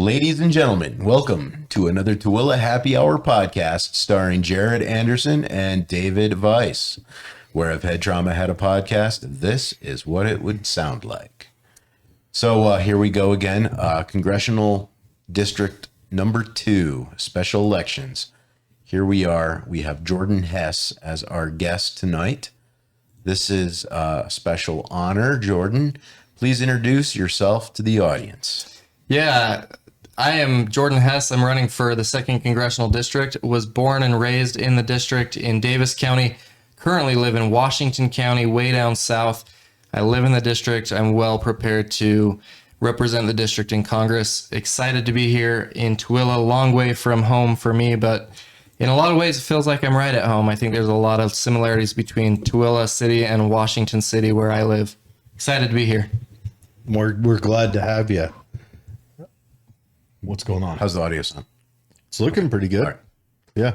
Ladies and gentlemen, welcome to another Tooele Happy Hour podcast starring Jared Anderson and David Weiss. Where if head trauma had a podcast, this is what it would sound like. So here we go again. Congressional District number 2, special elections. Here we are. We have Jordan Hess as our guest tonight. This is a special honor. Jordan, please introduce yourself to the audience. Yeah, I am Jordan Hess. I'm running for the 2nd Congressional District. Was born and raised in the district in Davis County. Currently live in Washington County, way down south. I live in the district. I'm well prepared to represent the district in Congress. Excited to be here in Tooele. Long way from home for me, but in a lot of ways, it feels like I'm right at home. I think there's a lot of similarities between Tooele City and Washington City, where I live. Excited to be here. We're glad to have you. What's going on? How's the audio sound? It's looking pretty good. Right.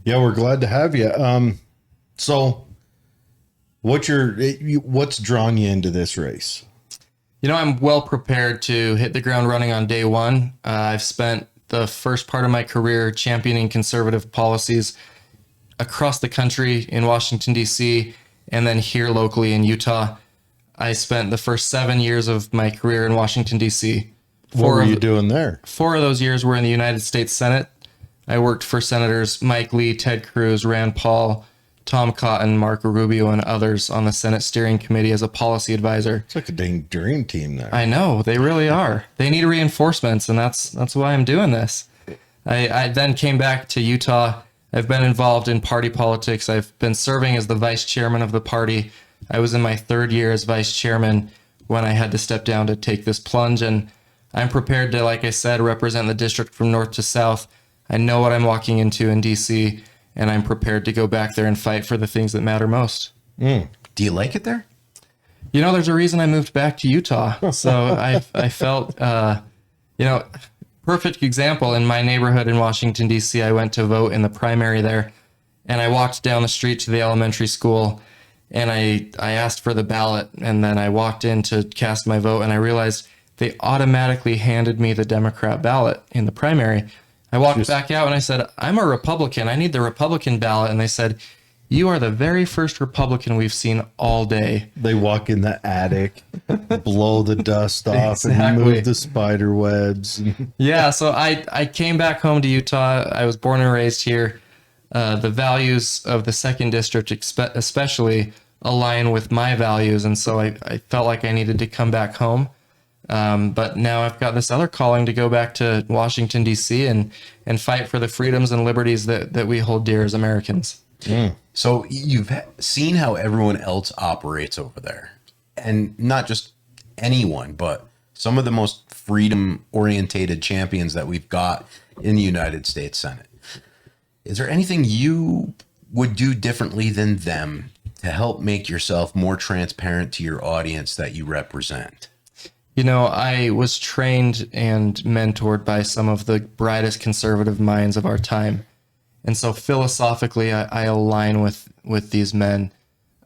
Yeah, we're glad to have you. So what's drawn you into this race? You know, I'm well prepared to hit the ground running on day one. I've spent the first part of my career championing conservative policies across the country in Washington, D.C., and then here locally in Utah. I spent the first 7 years of my career in Washington, D.C. What were you doing there? 4 of those years were in the United States Senate. I worked for Senators Mike Lee, Ted Cruz, Rand Paul, Tom Cotton, Marco Rubio, and others on the Senate Steering Committee as a policy advisor. It's like a dang dream team there. I know, they really are. They need reinforcements, and that's why I'm doing this. I then came back to Utah. I've been involved in party politics. I've been serving as the vice chairman of the party. I was in my 3rd year as vice chairman when I had to step down to take this plunge, and I'm prepared to, like I said, represent the district from north to south. I know what I'm walking into in D.C., and I'm prepared to go back there and fight for the things that matter most. Do you like it there? You know, there's a reason I moved back to Utah. So I felt, perfect example in my neighborhood in Washington, D.C. I went to vote in the primary there, and I walked down the street to the elementary school, and I asked for the ballot, and then I walked in to cast my vote, and I realized they automatically handed me the Democrat ballot in the primary. I walked back out and I said, I'm a Republican. I need the Republican ballot. And they said, you are the very first Republican we've seen all day. They walk in the attic, blow the dust off, Exactly. and move the spider webs. Yeah, so I came back home to Utah. I was born and raised here. The values of the 2nd District especially align with my values. And so I felt like I needed to come back home. But now I've got this other calling to go back to Washington, D.C. and fight for the freedoms and liberties that we hold dear as Americans. So you've seen how everyone else operates over there, and not just anyone, but some of the most freedom-orientated champions that we've got in the United States Senate. Is there anything you would do differently than them to help make yourself more transparent to your audience that you represent? You know, I was trained and mentored by some of the brightest conservative minds of our time. And so philosophically, I align with these men.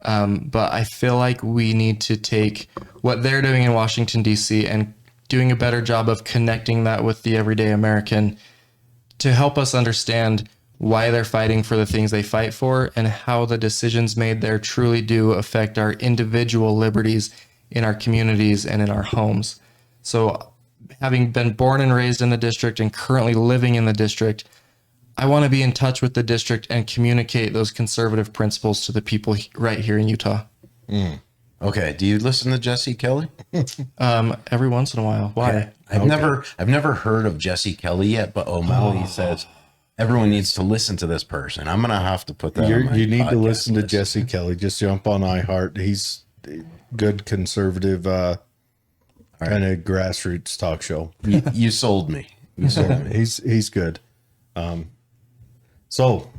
But I feel like we need to take what they're doing in Washington, D.C. and doing a better job of connecting that with the everyday American to help us understand why they're fighting for the things they fight for and how the decisions made there truly do affect our individual liberties in our communities and in our homes. So having been born and raised in the district and currently living in the district, I want to be in touch with the district and communicate those conservative principles to the people right here in Utah. Okay. Do you listen to Jesse Kelly? Every once in a while. Why? Okay. I've never heard of Jesse Kelly yet, but O'Malley says everyone needs to listen to this person. I'm gonna have to put that. You need to listen to list. Jesse Kelly. Just jump on iHeart. He's good conservative kind of grassroots talk show. You sold me. You sold me. He's good. So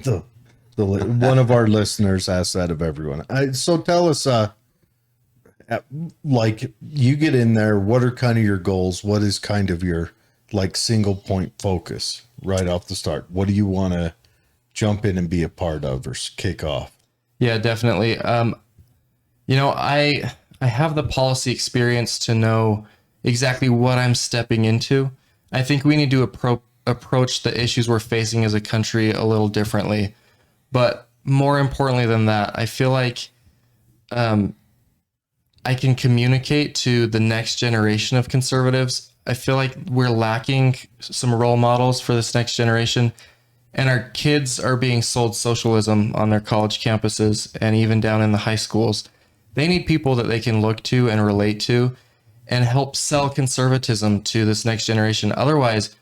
the one of our listeners asked that of everyone. So tell us, like you get in there, what are kind of your goals? What is kind of your like single point focus right off the start? What do you want to jump in and be a part of or kick off? Yeah, definitely. I have the policy experience to know exactly what I'm stepping into. I think we need to approach the issues we're facing as a country a little differently. But more importantly than that, I feel like I can communicate to the next generation of conservatives. I feel like we're lacking some role models for this next generation, and our kids are being sold socialism on their college campuses and even down in the high schools. They need people that they can look to and relate to and help sell conservatism to this next generation. Otherwise,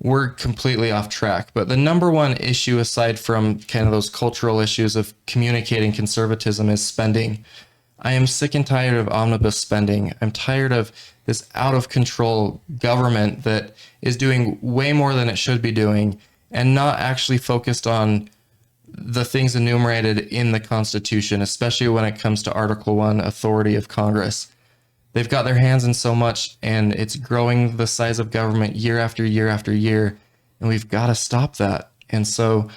we're completely off track. But the number one issue, aside from kind of those cultural issues of communicating conservatism, is spending. I am sick and tired of omnibus spending. I'm tired of this out of control government that is doing way more than it should be doing and not actually focused on the things enumerated in the Constitution, especially when it comes to Article 1, authority of Congress. They've got their hands in so much, and it's growing the size of government year after year after year, and we've got to stop that. And so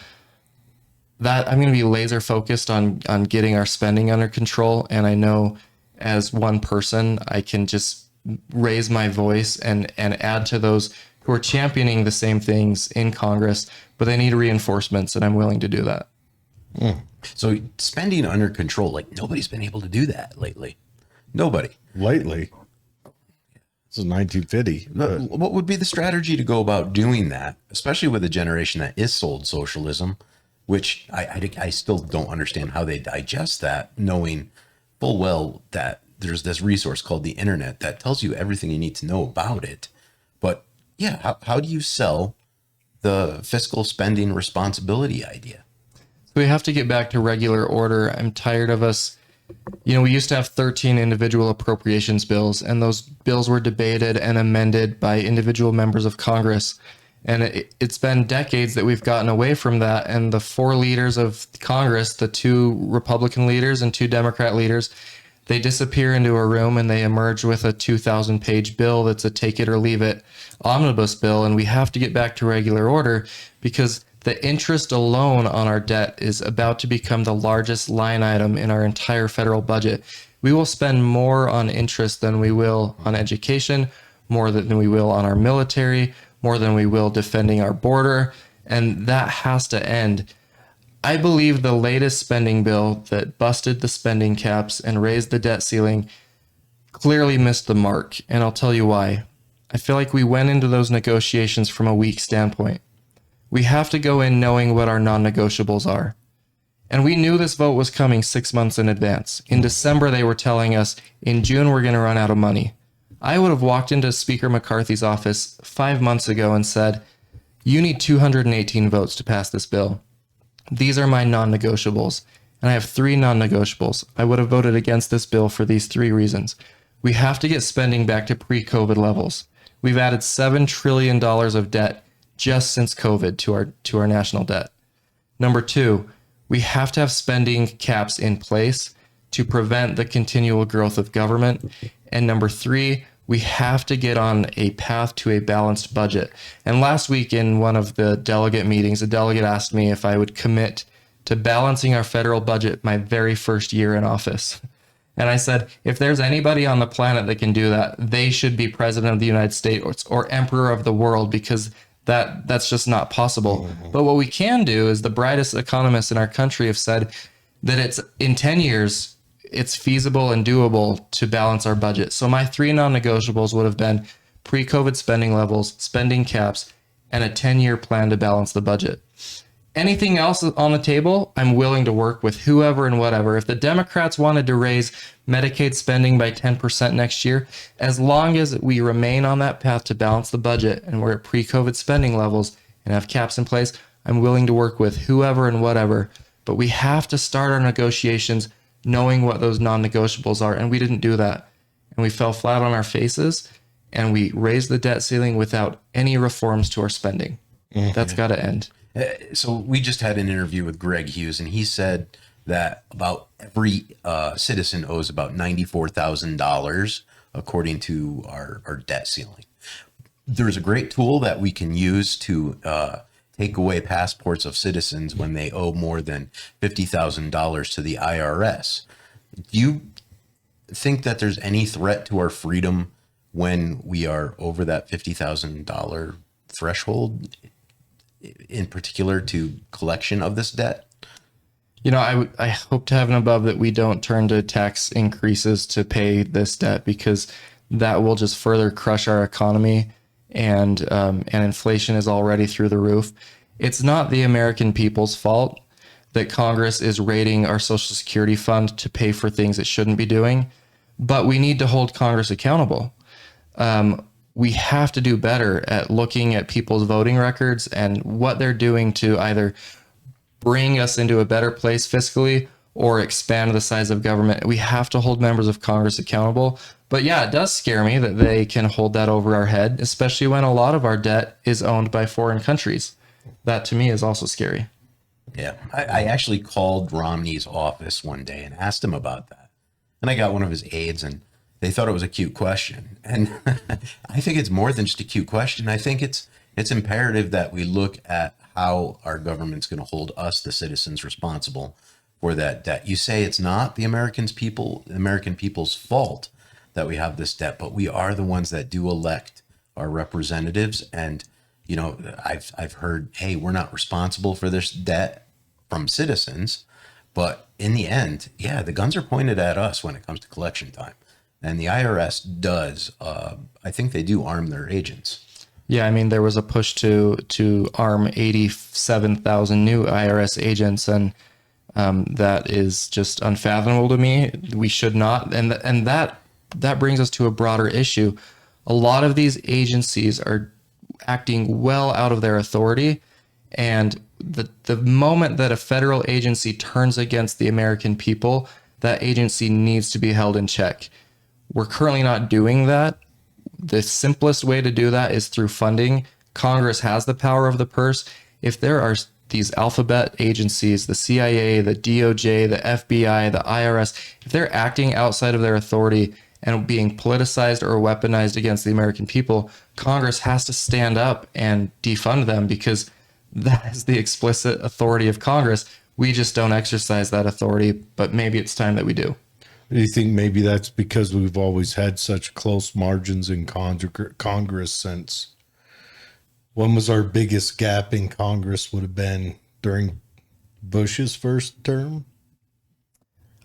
that I'm going to be laser focused on getting our spending under control. And I know as one person, I can just raise my voice and add to those who are championing the same things in Congress, but they need reinforcements, and I'm willing to do that. So spending under control, like nobody's been able to do that lately. Nobody. Lately. This is 1950. What would be the strategy to go about doing that, especially with a generation that is sold socialism, which I still don't understand how they digest that, knowing full well that there's this resource called the internet that tells you everything you need to know about it. But yeah, how do you sell the fiscal spending responsibility idea? We have to get back to regular order. I'm tired of us. We used to have 13 individual appropriations bills, and those bills were debated and amended by individual members of Congress. And it's been decades that we've gotten away from that. And the 4 leaders of Congress, the 2 Republican leaders and 2 Democrat leaders, they disappear into a room and they emerge with a 2,000-page bill that's a take it or leave it omnibus bill. And we have to get back to regular order because the interest alone on our debt is about to become the largest line item in our entire federal budget. We will spend more on interest than we will on education, more than we will on our military, more than we will defending our border, and that has to end. I believe the latest spending bill that busted the spending caps and raised the debt ceiling clearly missed the mark, and I'll tell you why. I feel like we went into those negotiations from a weak standpoint. We have to go in knowing what our non-negotiables are. And we knew this vote was coming 6 months in advance. In December, they were telling us, in June, we're going to run out of money. I would have walked into Speaker McCarthy's office 5 months ago and said, you need 218 votes to pass this bill. These are my non-negotiables. And I have 3 non-negotiables. I would have voted against this bill for these 3 reasons. We have to get spending back to pre-COVID levels. We've added $7 trillion of debt just since COVID to our national debt. Number 2, we have to have spending caps in place to prevent the continual growth of government. And number 3, we have to get on a path to a balanced budget. And last week in one of the delegate meetings, a delegate asked me if I would commit to balancing our federal budget my very first year in office. And I said, if there's anybody on the planet that can do that, they should be president of the United States or emperor of the world, because that's just not possible. But what we can do is the brightest economists in our country have said that it's in 10 years, it's feasible and doable to balance our budget. So my 3 non-negotiables would have been pre-COVID spending levels, spending caps, and a 10-year plan to balance the budget. Anything else on the table, I'm willing to work with whoever and whatever. If the Democrats wanted to raise Medicaid spending by 10% next year, as long as we remain on that path to balance the budget and we're at pre-COVID spending levels and have caps in place, I'm willing to work with whoever and whatever. But we have to start our negotiations knowing what those non-negotiables are, and we didn't do that. And we fell flat on our faces, and we raised the debt ceiling without any reforms to our spending. That's got to end. So we just had an interview with Greg Hughes, and he said that about every citizen owes about $94,000 according to our debt ceiling. There's a great tool that we can use to take away passports of citizens when they owe more than $50,000 to the IRS. Do you think that there's any threat to our freedom when we are over that $50,000 threshold, in particular to collection of this debt? I hope to heaven above that we don't turn to tax increases to pay this debt, because that will just further crush our economy, and inflation is already through the roof. It's not the American people's fault that Congress is raiding our Social Security fund to pay for things it shouldn't be doing, but we need to hold Congress accountable. We have to do better at looking at people's voting records and what they're doing to either bring us into a better place fiscally or expand the size of government. We have to hold members of Congress accountable. But yeah, it does scare me that they can hold that over our head, especially when a lot of our debt is owned by foreign countries. That to me is also scary. Yeah. I actually called Romney's office one day and asked him about that. And I got one of his aides, and they thought it was a cute question. And I think it's more than just a cute question. I think it's imperative that we look at how our government's going to hold us, the citizens, responsible for that debt. You say it's not the American people's fault that we have this debt, but we are the ones that do elect our representatives. And, I've heard, hey, we're not responsible for this debt from citizens. But in the end, yeah, the guns are pointed at us when it comes to collection time. And the IRS does, I think they do arm their agents. Yeah, I mean, there was a push to arm 87,000 new IRS agents, and that is just unfathomable to me. We should not, and that brings us to a broader issue. A lot of these agencies are acting well out of their authority, and the moment that a federal agency turns against the American people, that agency needs to be held in check. We're currently not doing that. The simplest way to do that is through funding. Congress has the power of the purse. If there are these alphabet agencies, the CIA, the DOJ, the FBI, the IRS, if they're acting outside of their authority and being politicized or weaponized against the American people, Congress has to stand up and defund them, because that is the explicit authority of Congress. We just don't exercise that authority, but maybe it's time that we do. Do you think maybe that's because we've always had such close margins in Congress since? When was our biggest gap in Congress? Would have been during Bush's first term.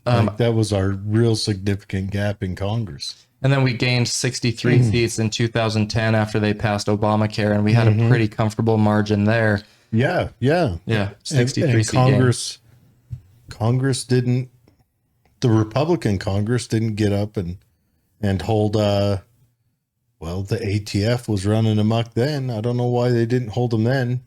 That was our real significant gap in Congress. And then we gained 63 seats in 2010 after they passed Obamacare, and we had a pretty comfortable margin there. Yeah. 63 and seat Congress didn't. The Republican Congress didn't get up and hold. The ATF was running amok then. I don't know why they didn't hold them then.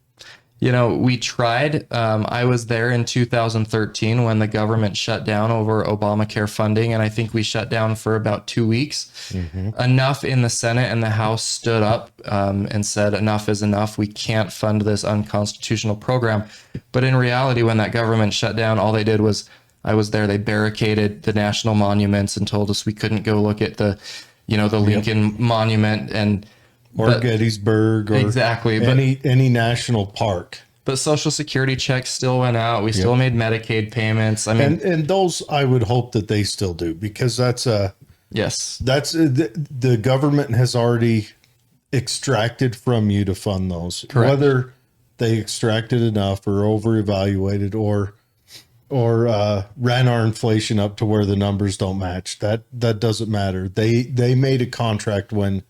We tried. I was there in 2013 when the government shut down over Obamacare funding, and I think we shut down for about 2 weeks. Enough in the Senate and the House stood up and said, enough is enough. We can't fund this unconstitutional program. But in reality, when that government shut down, all they did was, I was there, they barricaded the national monuments and told us we couldn't go look at the Lincoln Monument or Gettysburg, or exactly, any national park. But Social Security checks still went out. We still made Medicaid payments. I mean, and those I would hope that they still do, because that's the government has already extracted from you to fund those. Correct. Whether they extracted enough or over evaluated or ran our inflation up to where the numbers don't match, that doesn't matter. They made a contract when,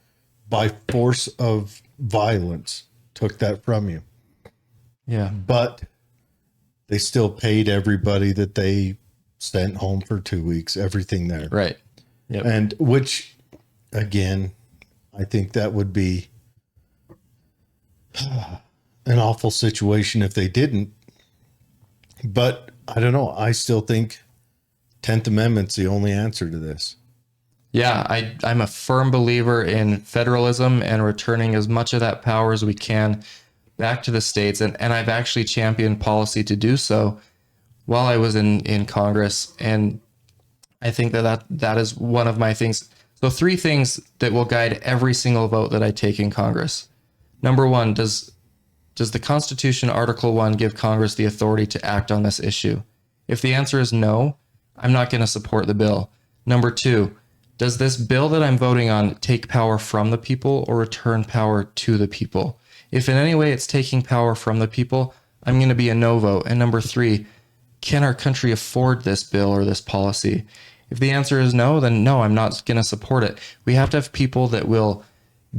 by force of violence, took that from you. Yeah. But they still paid everybody that they sent home for 2 weeks, everything there. Right. Yep. And which, again, I think that would be an awful situation if they didn't. But I don't know. I still think 10th Amendment's the only answer to this. Yeah, I'm a firm believer in federalism and returning as much of that power as we can back to the states. And I've actually championed policy to do so while I was in Congress. And I think that is one of my things. So 3 things that will guide every single vote that I take in Congress. Number 1, does the Constitution, Article 1, give Congress the authority to act on this issue? If the answer is no, I'm not going to support the bill. Number 2, does this bill that I'm voting on take power from the people or return power to the people? If in any way it's taking power from the people, I'm going to be a no vote. And number three, can our country afford this bill or this policy? If the answer is no, then no, I'm not going to support it. We have to have people that will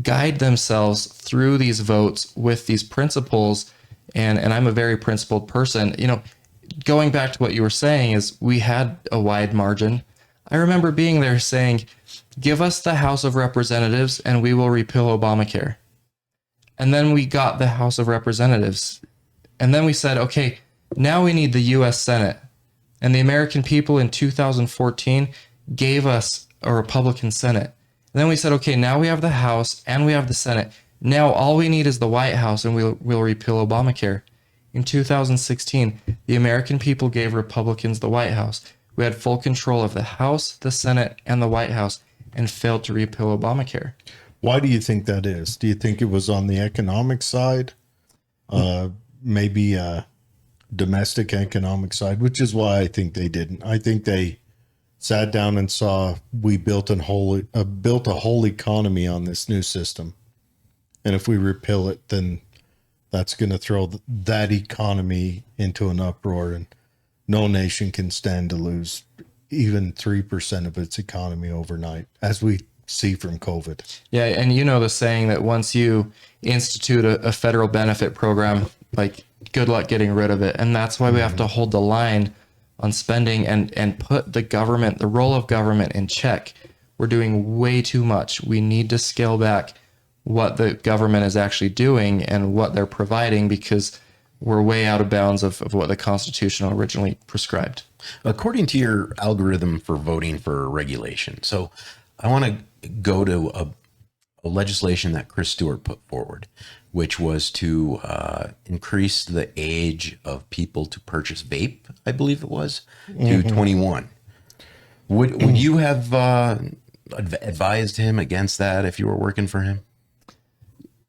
guide themselves through these votes with these principles. And I'm a very principled person. You know, going back to what you were saying is we had a wide margin. I remember being there saying, give us the House of Representatives and we will repeal Obamacare. And then we got the House of Representatives. And then we said, okay, now we need the U.S. Senate. And the American people in 2014 gave us a Republican Senate. And then we said, okay, now we have the House and we have the Senate. Now all we need is the White House and we'll repeal Obamacare. In 2016, the American people gave Republicans the White House. We had full control of the House, the Senate, and the White House and failed to repeal Obamacare. Why do you think that is? Do you think it was on the economic side? Maybe a domestic economic side, which is why I think they didn't. I think they sat down and saw we built a whole economy on this new system. And if we repeal it, then that's going to throw that economy into an uproar, and no nation can stand to lose even 3% of its economy overnight, as we see from COVID. Yeah, and you know the saying that once you institute a federal benefit program, like good luck getting rid of it. And that's why we have to hold the line on spending and put the government, the role of government in check. We're doing way too much. We need to scale back what the government is actually doing and what they're providing, because we're way out of bounds of what the Constitution originally prescribed. According to your algorithm for voting for regulation, so I want to go to a legislation that Chris Stewart put forward, which was to increase the age of people to purchase vape, I believe it was, to 21. Would you have advised him against that if you were working for him?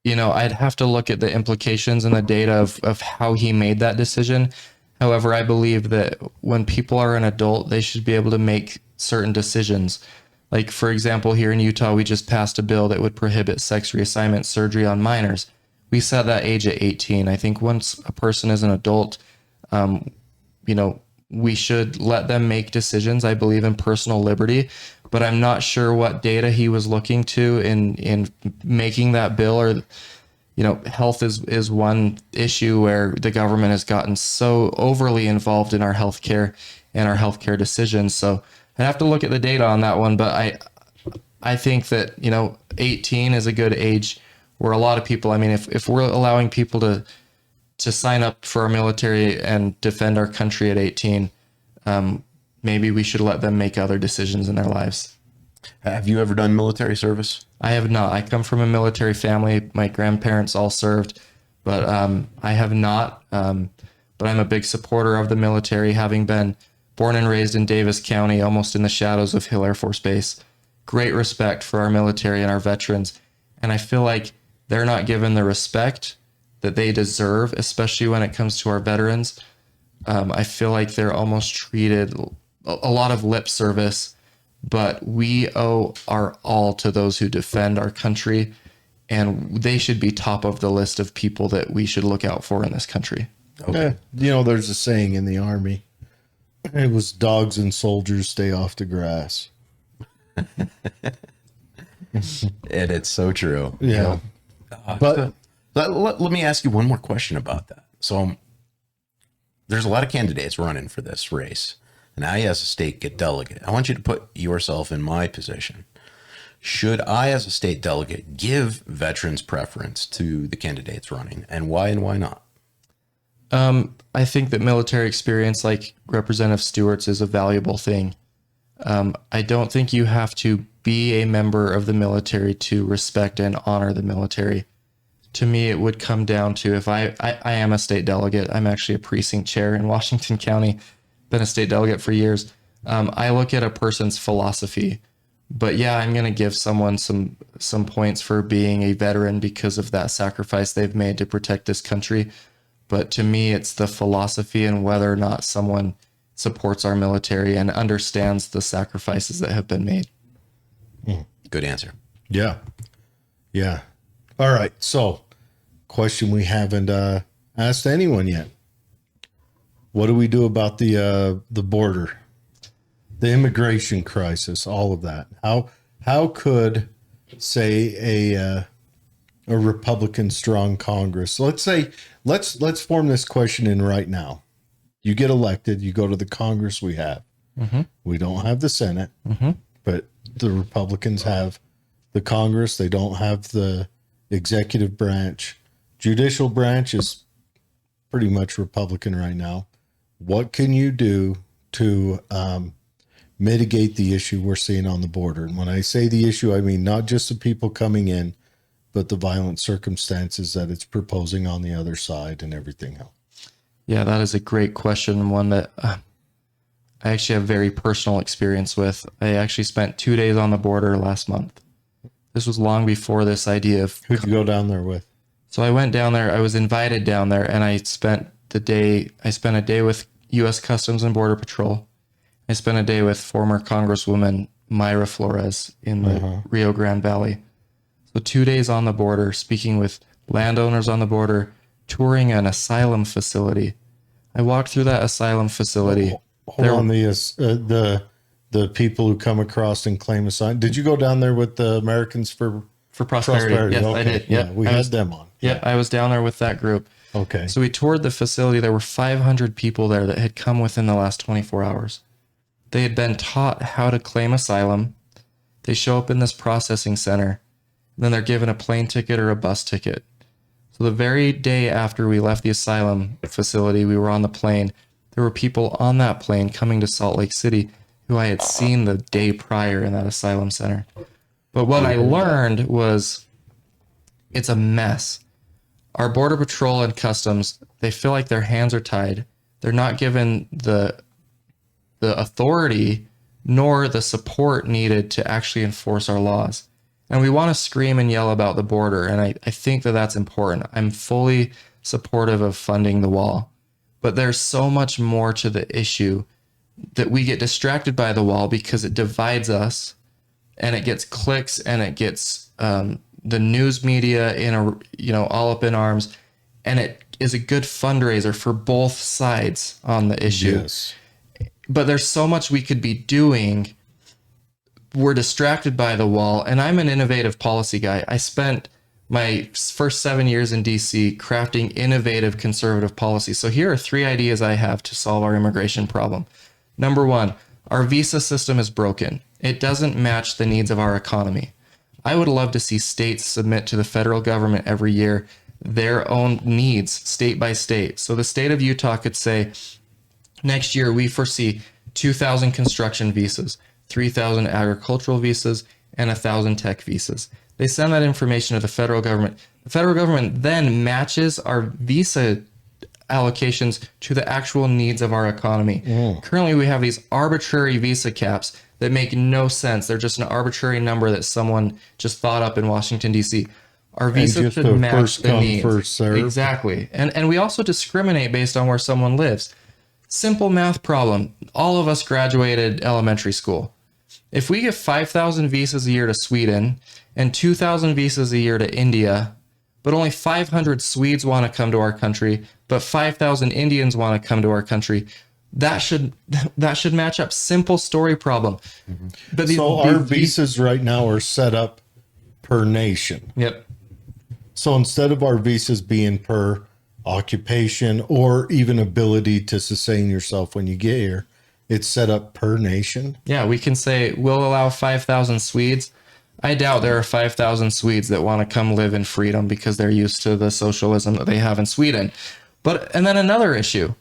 You know, I'd have to look at the implications and the data of how he made that decision. However, I believe that when people are an adult, they should be able to make certain decisions. Like, for example, here in Utah, we just passed a bill that would prohibit sex reassignment surgery on minors. We set that age at 18. I think once a person is an adult, you know, we should let them make decisions. I believe in personal liberty, but I'm not sure what data he was looking to in making that bill. Or, you know, health is one issue where the government has gotten so overly involved in our healthcare and our healthcare decisions. So I have to look at the data on that one, but I think that, you know, 18 is a good age where a lot of people, I mean, if we're allowing people to sign up for our military and defend our country at 18, maybe we should let them make other decisions in their lives. Have you ever done military service? I have not. I come from a military family. My grandparents all served, but I have not. But I'm a big supporter of the military, having been born and raised in Davis County, almost in the shadows of Hill Air Force Base. Great respect for our military and our veterans. And I feel like they're not given the respect that they deserve, especially when it comes to our veterans. I feel like they're almost treated a lot of lip service, but we owe our all to those who defend our country, and they should be top of the list of people that we should look out for in this country. Okay. You know, there's a saying in the Army. It was dogs and soldiers stay off the grass. And it's so true. Yeah. But let me ask you one more question about that. So there's a lot of candidates running for this race, and I, as a state delegate, I want you to put yourself in my position. Should I, as a state delegate, give veterans preference to the candidates running, and why not? I think that military experience, like Representative Stewart's, is a valuable thing. I don't think you have to be a member of the military to respect and honor the military. To me, it would come down to, if I am a state delegate, I'm actually a precinct chair in Washington County, been a state delegate for years. I look at a person's philosophy, but yeah, I'm going to give someone some points for being a veteran because of that sacrifice they've made to protect this country. But to me, it's the philosophy and whether or not someone supports our military and understands the sacrifices that have been made. Good answer. Yeah. Yeah. All right. So, question we haven't asked anyone yet. What do we do about the border, the immigration crisis, all of that? How could, say, a Republican strong Congress, let's say, let's form this question in right now. You get elected, you go to the Congress we have. We don't have the Senate, but the Republicans have the Congress. They don't have the executive branch. Judicial branch is pretty much Republican right now. What can you do to mitigate the issue we're seeing on the border? And when I say the issue, I mean not just the people coming in, but the violent circumstances that it's proposing on the other side and everything else. Yeah, that is a great question. One that I actually have very personal experience with. I actually spent 2 days on the border last month. This was long before this idea of... Who'd you go down there with? So I went down there, I was invited down there, and I spent a day with U.S. Customs and Border Patrol. I spent a day with former Congresswoman Myra Flores in the Rio Grande Valley. So 2 days on the border, speaking with landowners on the border, touring an asylum facility. I walked through that asylum facility. Hold on, the people who come across and claim asylum. Did you go down there with the Americans for Prosperity? Yes, Okay. I did. Yeah, we had them on. Yeah, I was down there with that group. Okay. So we toured the facility. There were 500 people there that had come within the last 24 hours. They had been taught how to claim asylum. They show up in this processing center. And then they're given a plane ticket or a bus ticket. So the very day after we left the asylum facility, we were on the plane. There were people on that plane coming to Salt Lake City who I had seen the day prior in that asylum center. But what I learned was it's a mess. Our Border Patrol and Customs, they feel like their hands are tied. They're not given the authority nor the support needed to actually enforce our laws. And we want to scream and yell about the border, and I think that that's important. I'm fully supportive of funding the wall. But there's so much more to the issue that we get distracted by the wall because it divides us, and it gets clicks, and it gets the news media all up in arms, and it is a good fundraiser for both sides on the issue. Yes. But there's so much we could be doing. We're distracted by the wall, and I'm an innovative policy guy. I spent my first 7 years in DC crafting innovative conservative policy. So here are 3 ideas I have to solve our immigration problem. Number 1, our visa system is broken. It doesn't match the needs of our economy. I would love to see states submit to the federal government every year their own needs, state by state. So the state of Utah could say, next year we foresee 2,000 construction visas, 3,000 agricultural visas, and 1,000 tech visas. They send that information to the federal government. The federal government then matches our visa allocations to the actual needs of our economy. Currently, we have these arbitrary visa caps that make no sense. They're just an arbitrary number that someone just thought up in Washington, D.C. Our visa should match the needs. First serve. Exactly. And we also discriminate based on where someone lives. Simple math problem. All of us graduated elementary school. If we give 5,000 visas a year to Sweden and 2,000 visas a year to India, but only 500 Swedes want to come to our country, but 5,000 Indians want to come to our country, that should match up. Simple story problem. But our visas right now are set up per nation. Yep. So instead of our visas being per occupation or even ability to sustain yourself when you get here, it's set up per nation. Yeah, we can say we'll allow 5,000 Swedes. I doubt there are 5,000 Swedes that want to come live in freedom because they're used to the socialism that they have in Sweden. And then another issue.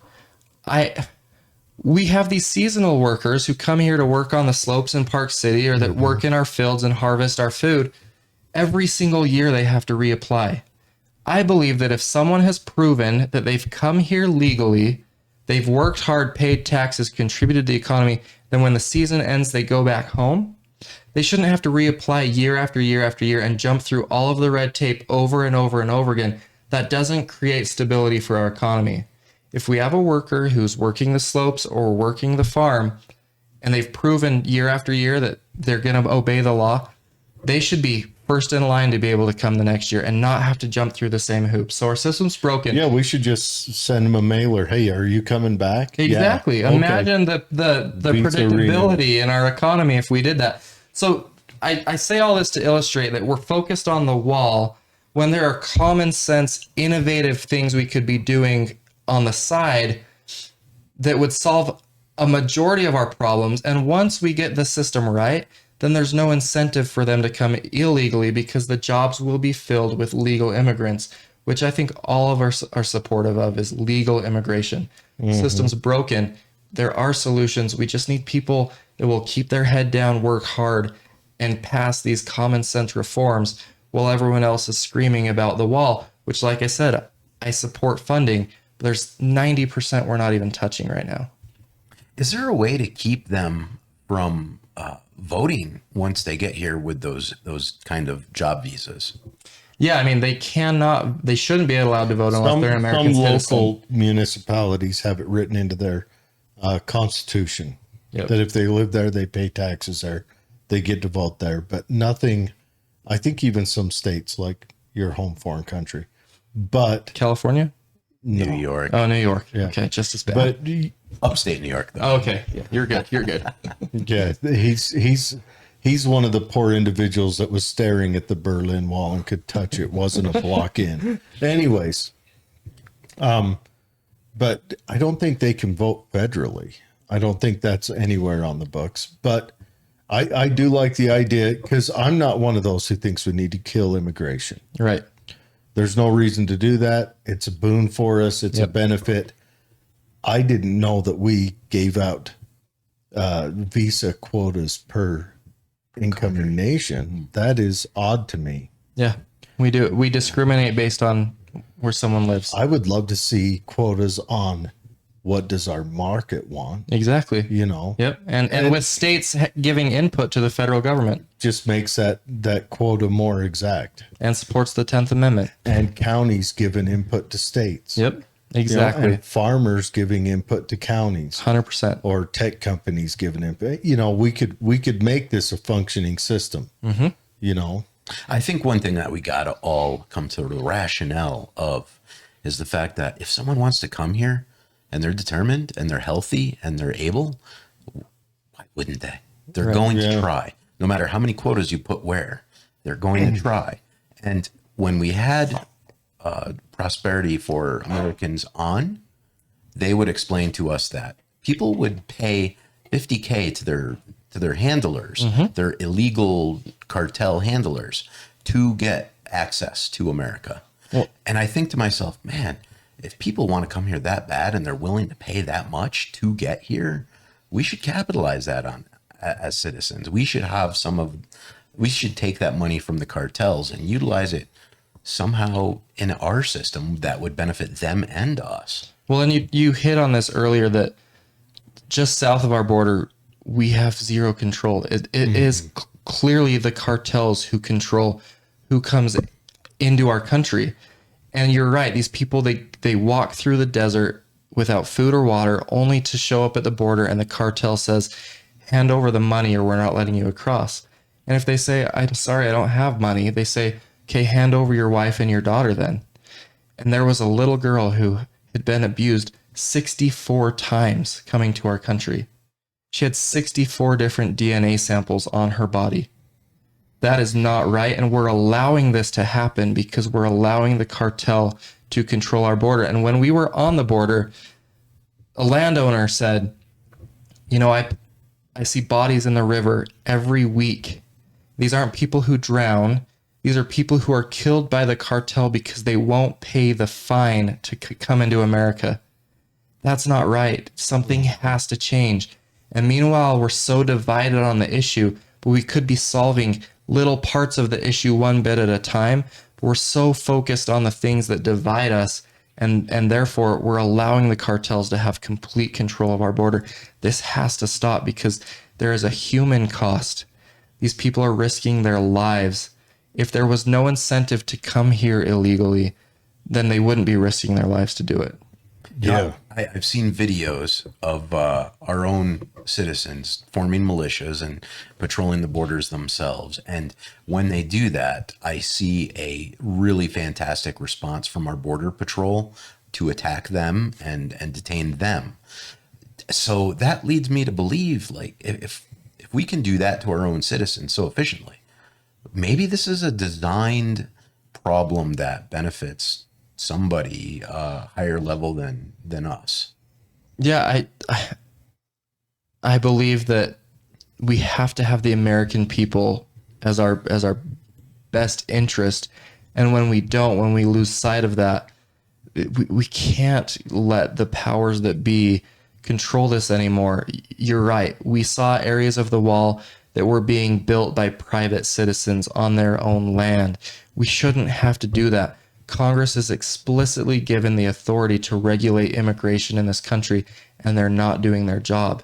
We have these seasonal workers who come here to work on the slopes in Park City or that work in our fields and harvest our food. Every single year they have to reapply. I believe that if someone has proven that they've come here legally, they've worked hard, paid taxes, contributed to the economy, then when the season ends, they go back home. They shouldn't have to reapply year after year after year and jump through all of the red tape over and over and over again. That doesn't create stability for our economy. If we have a worker who's working the slopes or working the farm, and they've proven year after year that they're going to obey the law, they should be first in line to be able to come the next year and not have to jump through the same hoops. So our system's broken. Yeah, we should just send them a mailer. Hey, are you coming back? Exactly. Yeah. Imagine the predictability in our economy if we did that. So I say all this to illustrate that we're focused on the wall when there are common sense, innovative things we could be doing on the side that would solve a majority of our problems. And once we get the system right, then there's no incentive for them to come illegally because the jobs will be filled with legal immigrants, which I think all of us are supportive of, is legal immigration. System's broken. There are solutions. We just need people that will keep their head down, work hard, and pass these common sense reforms while everyone else is screaming about the wall, which, like I said, I support funding, but there's 90% we're not even touching right now. Is there a way to keep them from voting once they get here with those kind of job visas? Yeah, I mean, they shouldn't be allowed to vote unless they're an American citizen. Some local municipalities have it written into their constitution that if they live there, they pay taxes there, they get to vote there. But nothing, I think even some states like your home foreign country, but California? New York. Oh, New York. Yeah. Okay, just as bad. But Upstate New York, though. Oh, okay, yeah, you're good. You're good. yeah, he's one of the poor individuals that was staring at the Berlin Wall and could touch it. Wasn't a block in. Anyways, but I don't think they can vote federally. I don't think that's anywhere on the books. But I do like the idea, because I'm not one of those who thinks we need to kill immigration. Right. There's no reason to do that. It's a boon for us. It's a benefit. I didn't know that we gave out visa quotas per incoming nation. That is odd to me. Yeah, we do. We discriminate based on where someone lives. I would love to see quotas on what does our market want. Exactly. You know. Yep. And with states giving input to the federal government. Just makes that quota more exact. And supports the 10th Amendment. And counties giving input to states. Yep. Exactly. You know, and farmers giving input to counties. 100%. Or tech companies giving input. You know, we could make this a functioning system. Mm-hmm. You know. I think one thing that we got to all come to the rationale of is the fact that if someone wants to come here and they're determined and they're healthy and they're able, why wouldn't they? They're going to try. No matter how many quotas you put where, they're going to try. And when we had prosperity for Americans on, they would explain to us that people would pay $50K to their handlers, their illegal cartel handlers, to get access to America. Well, and I think to myself, man, if people want to come here that bad and they're willing to pay that much to get here, we should capitalize that on as citizens. We should take that money from the cartels and utilize it somehow in our system that would benefit them and us. Well, and you hit on this earlier that just south of our border, we have zero control. It is clearly the cartels who control who comes into our country. And you're right. These people, they walk through the desert without food or water, only to show up at the border. And the cartel says, hand over the money or we're not letting you across. And if they say, I'm sorry, I don't have money, they say, okay, hand over your wife and your daughter then. And there was a little girl who had been abused 64 times coming to our country. She had 64 different DNA samples on her body. That is not right. And we're allowing this to happen because we're allowing the cartel to control our border. And when we were on the border, a landowner said, you know, I see bodies in the river every week. These aren't people who drown. These are people who are killed by the cartel because they won't pay the fine to come into America. That's not right. Something has to change. And meanwhile, we're so divided on the issue, but we could be solving little parts of the issue one bit at a time. We're so focused on the things that divide us, and therefore we're allowing the cartels to have complete control of our border. This has to stop because there is a human cost. These people are risking their lives. If there was no incentive to come here illegally, then they wouldn't be risking their lives to do it. Yeah. I've seen videos of our own citizens forming militias and patrolling the borders themselves. And when they do that, I see a really fantastic response from our border patrol to attack them and detain them. So that leads me to believe, like, if we can do that to our own citizens so efficiently, maybe this is a designed problem that benefits somebody higher level than us. Yeah, I believe that we have to have the American people as our best interest, and when we don't, when we lose sight of that, we can't let the powers that be control this anymore. You're right. We saw areas of the wall that were being built by private citizens on their own land. We shouldn't have to do that. Congress is explicitly given the authority to regulate immigration in this country, and they're not doing their job.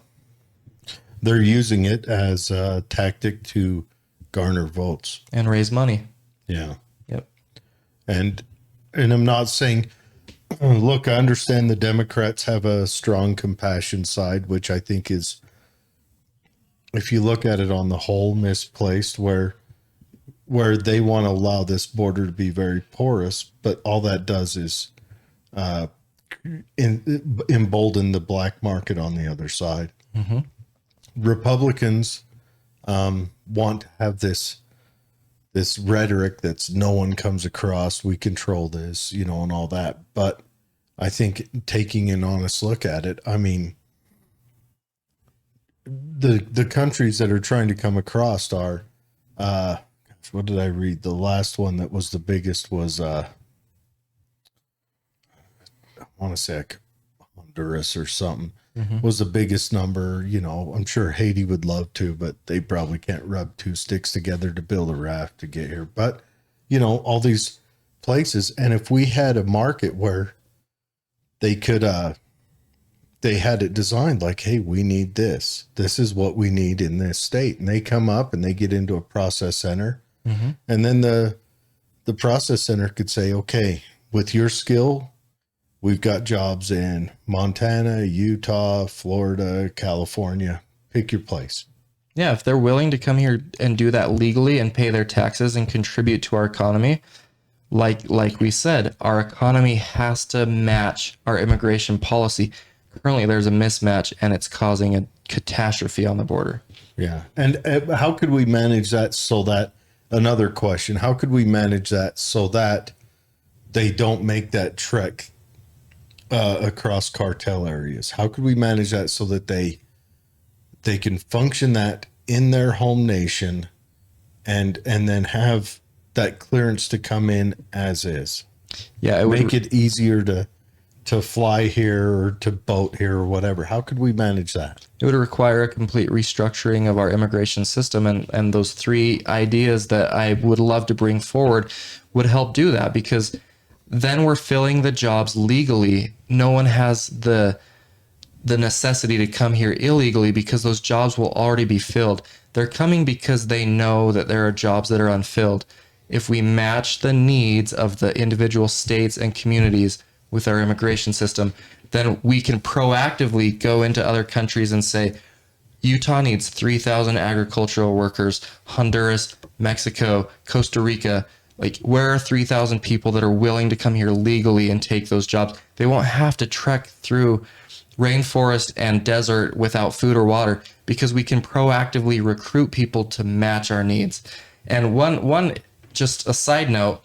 They're using it as a tactic to garner votes and raise money. Yeah. Yep. And I'm not saying, look, I understand the Democrats have a strong compassion side, which I think is, if you look at it on the whole, misplaced, where they want to allow this border to be very porous, but all that does is embolden the black market on the other side. Mm-hmm. Republicans want to have this rhetoric that's no one comes across, we control this, and all that. But I think taking an honest look at it, I mean, the countries that are trying to come across are, what did I read? The last one that was the biggest was, I want to say like Honduras or something. Mm-hmm. Was the biggest number. I'm sure Haiti would love to, but they probably can't rub two sticks together to build a raft to get here. But, all these places. And if we had a market where they could, they had it designed like, hey, we need this. This is what we need in this state. And they come up and they get into a process center. Mm-hmm. And then the process center could say, okay, with your skill, we've got jobs in Montana, Utah, Florida, California. Pick your place. Yeah, if they're willing to come here and do that legally and pay their taxes and contribute to our economy, like we said, our economy has to match our immigration policy. Currently, there's a mismatch, and it's causing a catastrophe on the border. Yeah. And how could we manage that so that, another question, how could we manage that so that they don't make that trek across cartel areas? How could we manage that so that they can function that in their home nation and then have that clearance to come in as is? Yeah, it make it easier to fly here or to boat here or whatever. How could we manage that? It would require a complete restructuring of our immigration system, and those three ideas that I would love to bring forward would help do that, because then we're filling the jobs legally. No one has the necessity to come here illegally, because those jobs will already be filled. They're coming because they know that there are jobs that are unfilled. If we match the needs of the individual states and communities with our immigration system, then we can proactively go into other countries and say, Utah needs 3,000 agricultural workers, Honduras, Mexico, Costa Rica. Like, where are 3,000 people that are willing to come here legally and take those jobs? They won't have to trek through rainforest and desert without food or water, because we can proactively recruit people to match our needs. And one just a side note,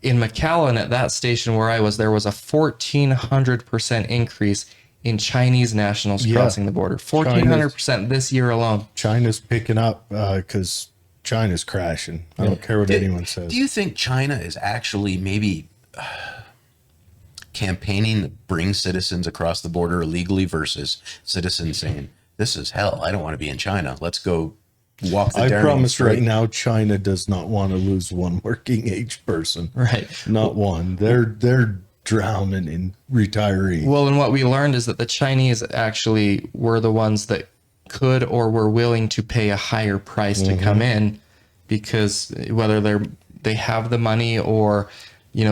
in McAllen, at that station where I was, there was a 1,400% increase in Chinese nationals crossing the border. 1,400% this year alone. China's picking up because China's crashing. I don't care what anyone says. Do you think China is actually maybe campaigning to bring citizens across the border illegally versus citizens saying, this is hell, I don't want to be in China, let's go walk the I promise right now, China does not want to lose one working age person. Right. Not one. They're drowning in retirees. Well, and what we learned is that the Chinese actually were the ones that could or were willing to pay a higher price to come in, because whether they have the money or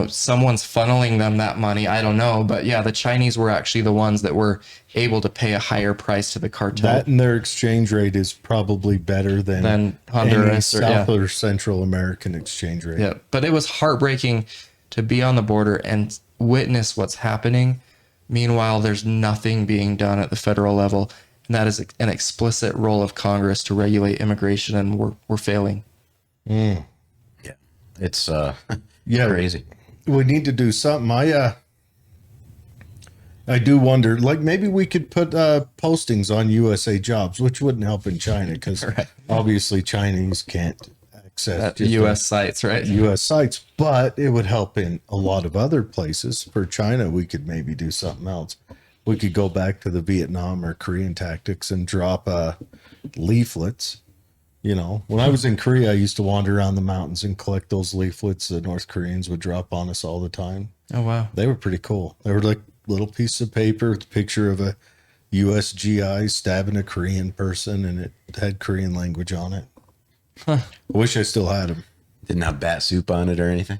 someone's funneling them that money. I don't know. But yeah, the Chinese were actually the ones that were able to pay a higher price to the cartel. That and their exchange rate is probably better than Honduras any South or Central American exchange rate. Yeah, but it was heartbreaking to be on the border and witness what's happening. Meanwhile, there's nothing being done at the federal level, and that is an explicit role of Congress to regulate immigration, and we're failing. Yeah, it's crazy. We need to do something. I do wonder, like maybe we could put postings on USA Jobs, which wouldn't help in China because obviously Chinese can't access U.S. sites, right? U.S. sites, but it would help in a lot of other places. For China, we could maybe do something else. We could go back to the Vietnam or Korean tactics and drop leaflets. When I was in Korea, I used to wander around the mountains and collect those leaflets the North Koreans would drop on us all the time. Oh, wow. They were pretty cool. They were like little piece of paper with a picture of a U.S. GI stabbing a Korean person, and it had Korean language on it. I wish I still had them. Didn't have bat soup on it or anything?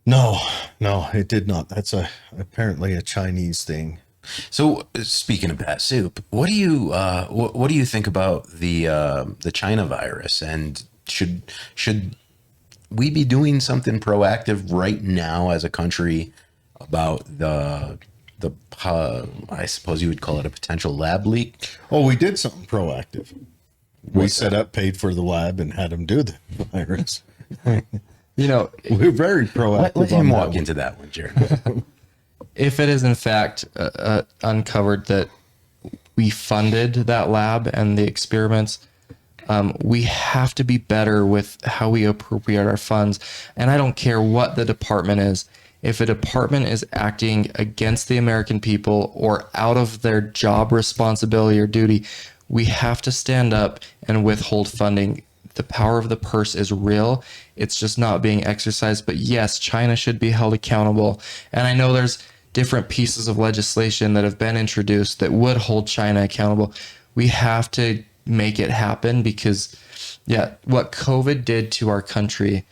No, it did not. That's apparently a Chinese thing. So speaking of bat soup, what do you think about the China virus, and should we be doing something proactive right now as a country about the I suppose you would call it a potential lab leak? Oh, we did something proactive. We set up, paid for the lab, and had them do the virus. We're very proactive. Let him walk into that one, Jared. If it is in fact uncovered that we funded that lab and the experiments, we have to be better with how we appropriate our funds. And I don't care what the department is. If a department is acting against the American people or out of their job responsibility or duty, we have to stand up and withhold funding. The power of the purse is real. It's just not being exercised. But yes, China should be held accountable. And I know there's different pieces of legislation that have been introduced that would hold China accountable. We have to make it happen because, what COVID did to our country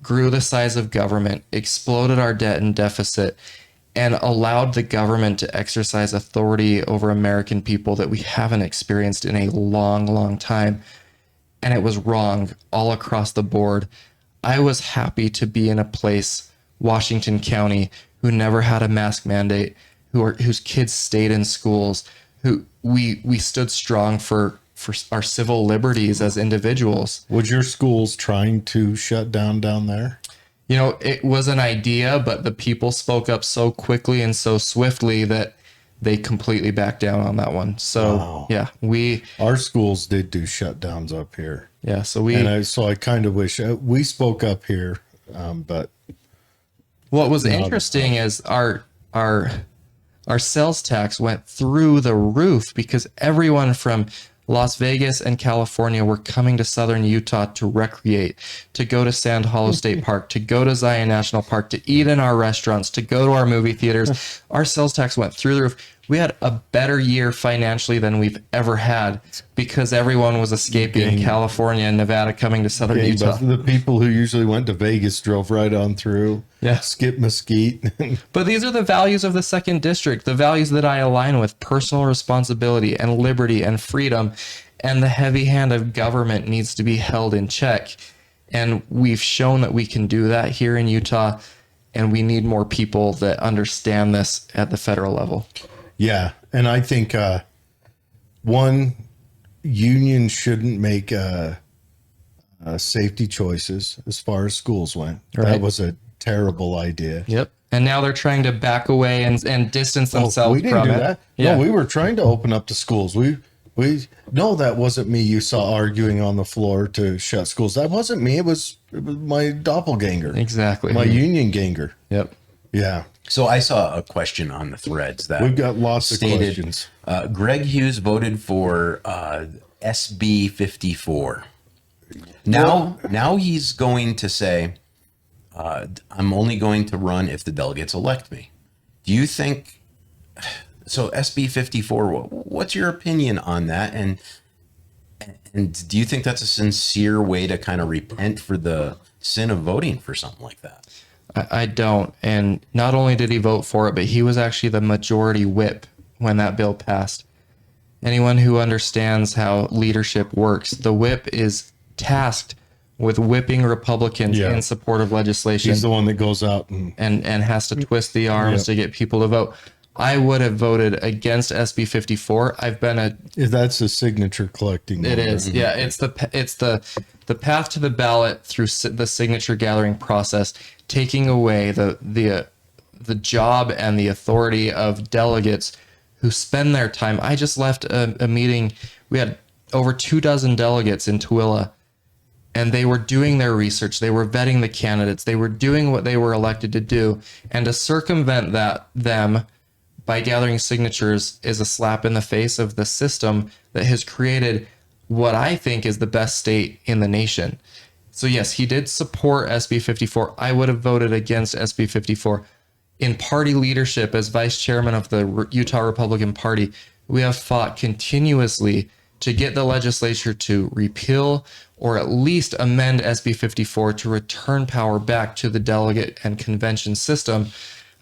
grew the size of government, exploded our debt and deficit, and allowed the government to exercise authority over American people that we haven't experienced in a long, long time. And it was wrong all across the board. I was happy to be in a place, Washington County, who never had a mask mandate, whose kids stayed in schools, who we stood strong for our civil liberties as individuals. Was your schools trying to shut down there? It was an idea, but the people spoke up so quickly and so swiftly that they completely backed down on that one. So, our schools did do shutdowns up here. Yeah, so I kind of wish we spoke up here, but what was interesting is our sales tax went through the roof because everyone from Las Vegas and California were coming to southern Utah to recreate, to go to Sand Hollow State Park, to go to Zion National Park, to eat in our restaurants, to go to our movie theaters. Our sales tax went through the roof. We had a better year financially than we've ever had because everyone was escaping California and Nevada, coming to southern Utah. The people who usually went to Vegas drove right on through. Yeah. Skip Mesquite. But these are the values of the second district, the values that I align with: personal responsibility and liberty and freedom. And the heavy hand of government needs to be held in check. And we've shown that we can do that here in Utah. And we need more people that understand this at the federal level. Yeah. And I think one, union shouldn't make safety choices as far as schools went. Right. That was a terrible idea. Yep. And now they're trying to back away and distance themselves we didn't from do it. That. Yeah. No, we were trying to open up the schools. We no, that wasn't me. You saw arguing on the floor to shut schools. That wasn't me. It was my doppelganger. Exactly. My union ganger. Yep. Yeah. So I saw a question on the threads that we've got lots of questions. Greg Hughes voted for SB 54. Now he's going to say, I'm only going to run if the delegates elect me. Do you think so? SB 54, what's your opinion on that? And do you think that's a sincere way to kind of repent for the sin of voting for something like that? I don't. And not only did he vote for it, but he was actually the majority whip when that bill passed. Anyone who understands how leadership works, the whip is tasked with whipping Republicans Yeah. in support of legislation. He's the one that goes out and has to twist the arms to get people to vote. I would have voted against SB 54. I've been a that's a signature collecting. It is. Yeah, it's the path to the ballot through the signature gathering process, taking away the job and the authority of delegates who spend their time. I just left a meeting. We had over 24 delegates in Tooele, and they were doing their research. They were vetting the candidates. They were doing what they were elected to do, and to circumvent them by gathering signatures is a slap in the face of the system that has created what I think is the best state in the nation. So yes, he did support SB 54. I would have voted against SB 54. In party leadership, as vice chairman of the Utah Republican Party, we have fought continuously to get the legislature to repeal or at least amend SB 54 to return power back to the delegate and convention system.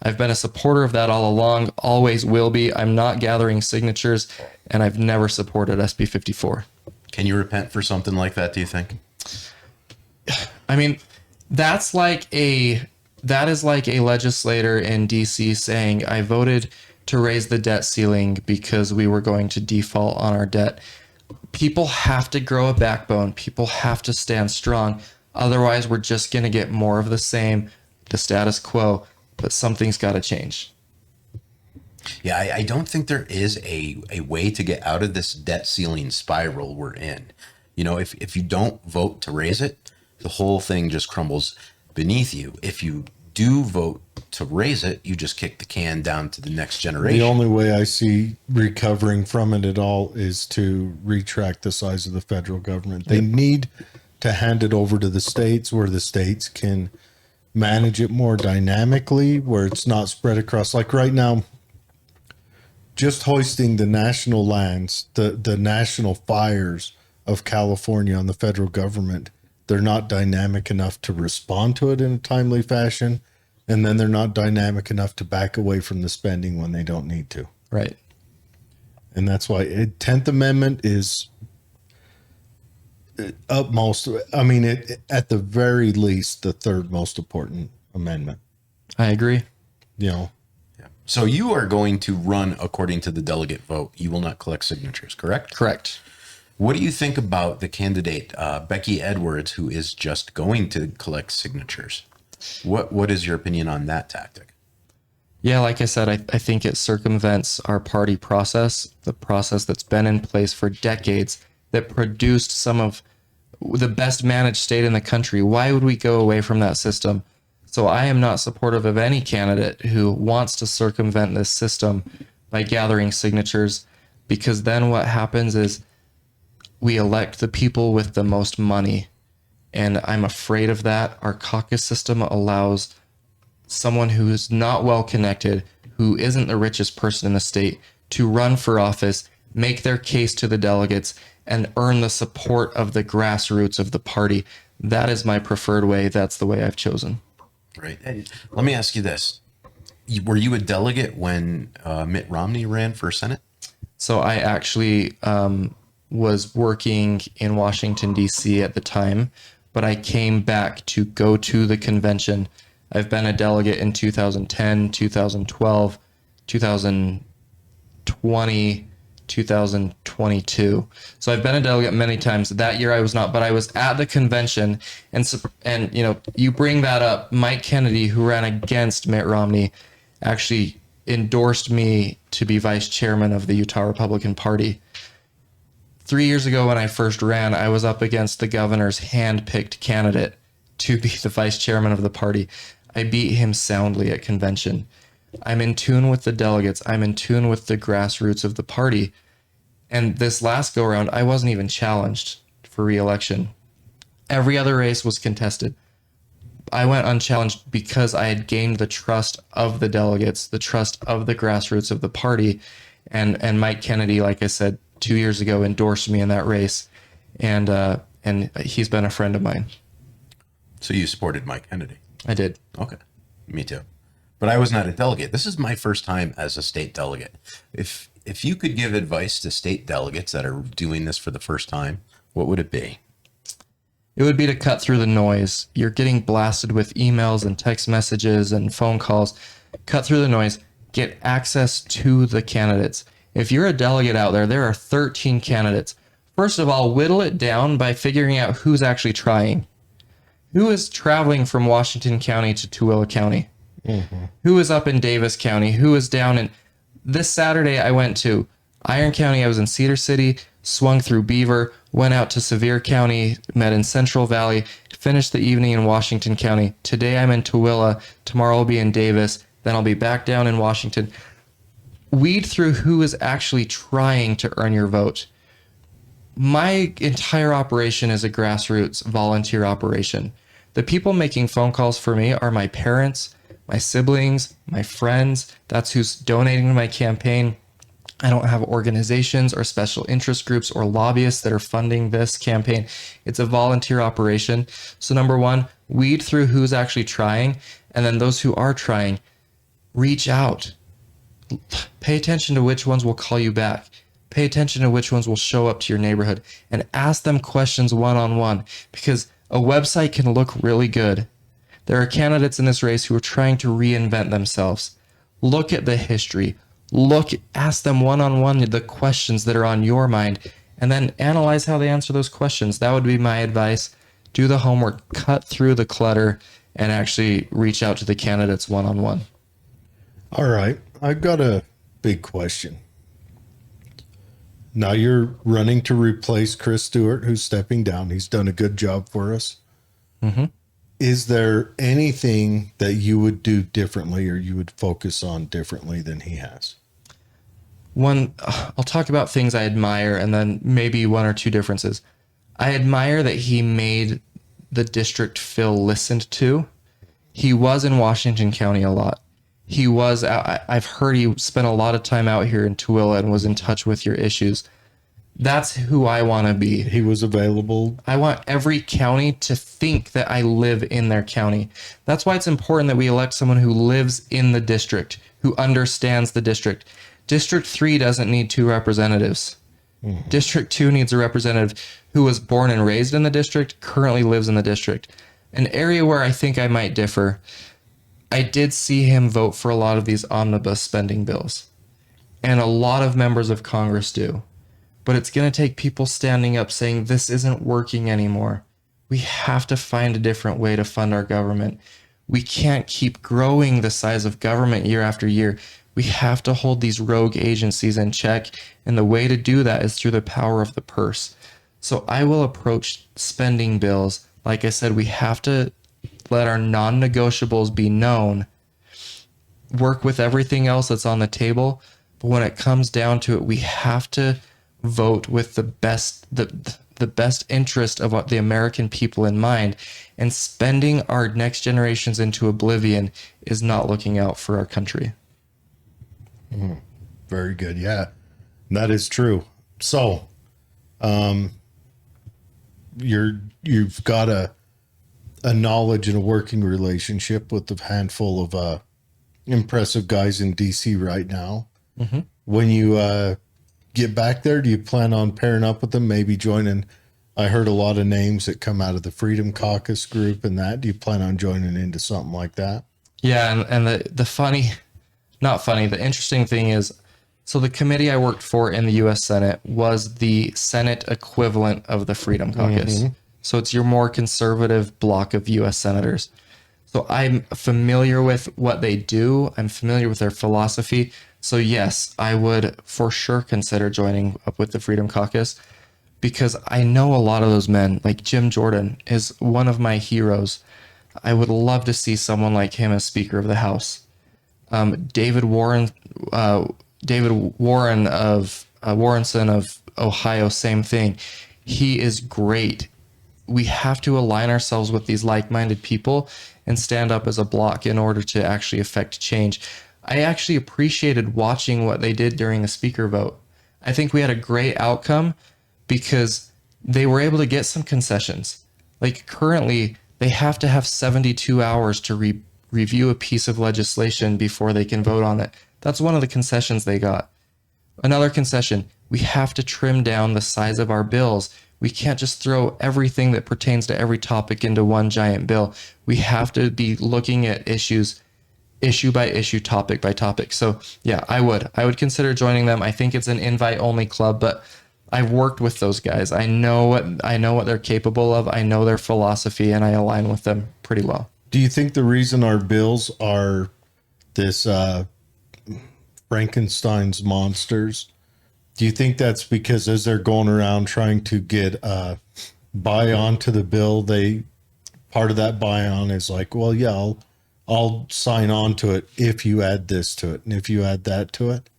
I've been a supporter of that all along, always will be. I'm not gathering signatures, and I've never supported SB 54. Can you repent for something like that, do you think? I mean, that is like a legislator in DC saying, I voted to raise the debt ceiling because we were going to default on our debt. People have to grow a backbone. People have to stand strong. Otherwise, we're just going to get more of the same, the status quo. But something's got to change. Yeah, I don't think there is a way to get out of this debt ceiling spiral we're in. You know, if you don't vote to raise it, the whole thing just crumbles beneath you. If you do vote to raise it, you just kick the can down to the next generation. The only way I see recovering from it at all is to retract the size of the federal government. They need to hand it over to the states, where the states can manage it more dynamically, where it's not spread across. Like right now, just hoisting the national lands, the national fires of California on the federal government, they're not dynamic enough to respond to it in a timely fashion, and then they're not dynamic enough to back away from the spending when they don't need to. Right. And that's why 10th Amendment is utmost. I mean, at the very least, the third most important amendment. I agree. You know. Yeah. So you are going to run according to the delegate vote. You will not collect signatures, correct? Correct. What do you think about the candidate, Becky Edwards, who is just going to collect signatures? What is your opinion on that tactic? Yeah, like I said, I think it circumvents our party process, the process that's been in place for decades that produced some of the best managed state in the country. Why would we go away from that system? So I am not supportive of any candidate who wants to circumvent this system by gathering signatures, because then what happens is we elect the people with the most money. And I'm afraid of that. Our caucus system allows someone who is not well connected, who isn't the richest person in the state, to run for office, make their case to the delegates, and earn the support of the grassroots of the party. That is my preferred way. That's the way I've chosen. Right. And let me ask you this. Were you a delegate when Mitt Romney ran for Senate? So I actually was working in Washington, D.C. at the time, but I came back to go to the convention. I've been a delegate in 2010, 2012, 2020, 2022. So I've been a delegate many times. That year I was not, but I was at the convention. And you know, you bring that up. Mike Kennedy, who ran against Mitt Romney, actually endorsed me to be vice chairman of the Utah Republican Party. 3 years ago when I first ran, I was up against the governor's hand-picked candidate to be the vice chairman of the party. I beat him soundly at convention. I'm in tune with the delegates. I'm in tune with the grassroots of the party. And this last go around, I wasn't even challenged for re-election. Every other race was contested. I went unchallenged because I had gained the trust of the delegates, the trust of the grassroots of the party. And Mike Kennedy, like I said, 2 years ago, endorsed me in that race. And he's been a friend of mine. So you supported Mike Kennedy? I did. Okay. Me too. But I was not a delegate. This is my first time as a state delegate. If you could give advice to state delegates that are doing this for the first time, what would it be? It would be to cut through the noise. You're getting blasted with emails and text messages and phone calls. Cut through the noise. Get access to the candidates. If you're a delegate out there, there are 13 candidates. First of all, whittle it down by figuring out who's actually trying. Who is traveling from Washington County to Tooele County? Mm-hmm. Who is up in Davis County? Who is down in... This Saturday, I went to Iron County. I was in Cedar City, swung through Beaver, went out to Sevier County, met in Central Valley, finished the evening in Washington County. Today, I'm in Tooele. Tomorrow, I'll be in Davis. Then I'll be back down in Washington. Weed through who is actually trying to earn your vote. My entire operation is a grassroots volunteer operation. The people making phone calls for me are my parents, my siblings, my friends. That's who's donating to my campaign. I don't have organizations or special interest groups or lobbyists that are funding this campaign. It's a volunteer operation. So number one, weed through who's actually trying. And then those who are trying, reach out. Pay attention to which ones will call you back. Pay attention to which ones will show up to your neighborhood and ask them questions one-on-one, because a website can look really good. There are candidates in this race who are trying to reinvent themselves. Look at the history. Ask them one-on-one the questions that are on your mind, and then analyze how they answer those questions. That would be my advice. Do the homework, cut through the clutter, and actually reach out to the candidates one-on-one. All right. I've got a big question. Now you're running to replace Chris Stewart, who's stepping down. He's done a good job for us. Mm-hmm. Is there anything that you would do differently or you would focus on differently than he has? I'll talk about things I admire and then maybe one or two differences. I admire that he made the district feel listened to. He was in Washington County a lot. I've heard he spent a lot of time out here in Tooele and was in touch with your issues. That's who I want to be. He was available. I want every county to think that I live in their county. That's why it's important that we elect someone who lives in the district, who understands the district. District 3 doesn't need 2 representatives. Mm-hmm. District 2 needs a representative who was born and raised in the district, currently lives in the district. An area where I think I might differ, I did see him vote for a lot of these omnibus spending bills. And a lot of members of Congress do. But it's going to take people standing up saying, this isn't working anymore. We have to find a different way to fund our government. We can't keep growing the size of government year after year. We have to hold these rogue agencies in check. And the way to do that is through the power of the purse. So I will approach spending bills. Like I said, we have to let our non-negotiables be known, work with everything else that's on the table. But when it comes down to it, we have to vote with the best interest of what the American people in mind, and spending our next generations into oblivion is not looking out for our country. Very good. Yeah, that is true. So, you've got a knowledge and a working relationship with a handful of impressive guys in DC right now. Mm-hmm. When you get back there, do you plan on pairing up with them, maybe joining? I heard a lot of names that come out of the Freedom Caucus group and that. Do you plan on joining into something like that? Yeah, and the interesting thing is, so the committee I worked for in the U.S. Senate was the Senate equivalent of the Freedom Caucus. Mm-hmm. So it's your more conservative block of U.S. senators. So I'm familiar with what they do. I'm familiar with their philosophy. So yes, I would for sure consider joining up with the Freedom Caucus, because I know a lot of those men. Like Jim Jordan is one of my heroes. I would love to see someone like him as Speaker of the House. David Warren of Warrenson of Ohio, same thing. He is great. We have to align ourselves with these like-minded people and stand up as a block in order to actually affect change. I actually appreciated watching what they did during the speaker vote. I think we had a great outcome because they were able to get some concessions. Like currently, they have to have 72 hours to review a piece of legislation before they can vote on it. That's one of the concessions they got. Another concession, we have to trim down the size of our bills. We can't just throw everything that pertains to every topic into one giant bill. We have to be looking at issues issue by issue, topic by topic. So yeah, I would consider joining them. I think it's an invite only club, but I've worked with those guys. I know what they're capable of. I know their philosophy, and I align with them pretty well. Do you think the reason our bills are this Frankenstein's monsters, do you think that's because as they're going around trying to get buy onto the bill, part of that buy on is like, well, yeah, I'll sign on to it if you add this to it and if you add that to it?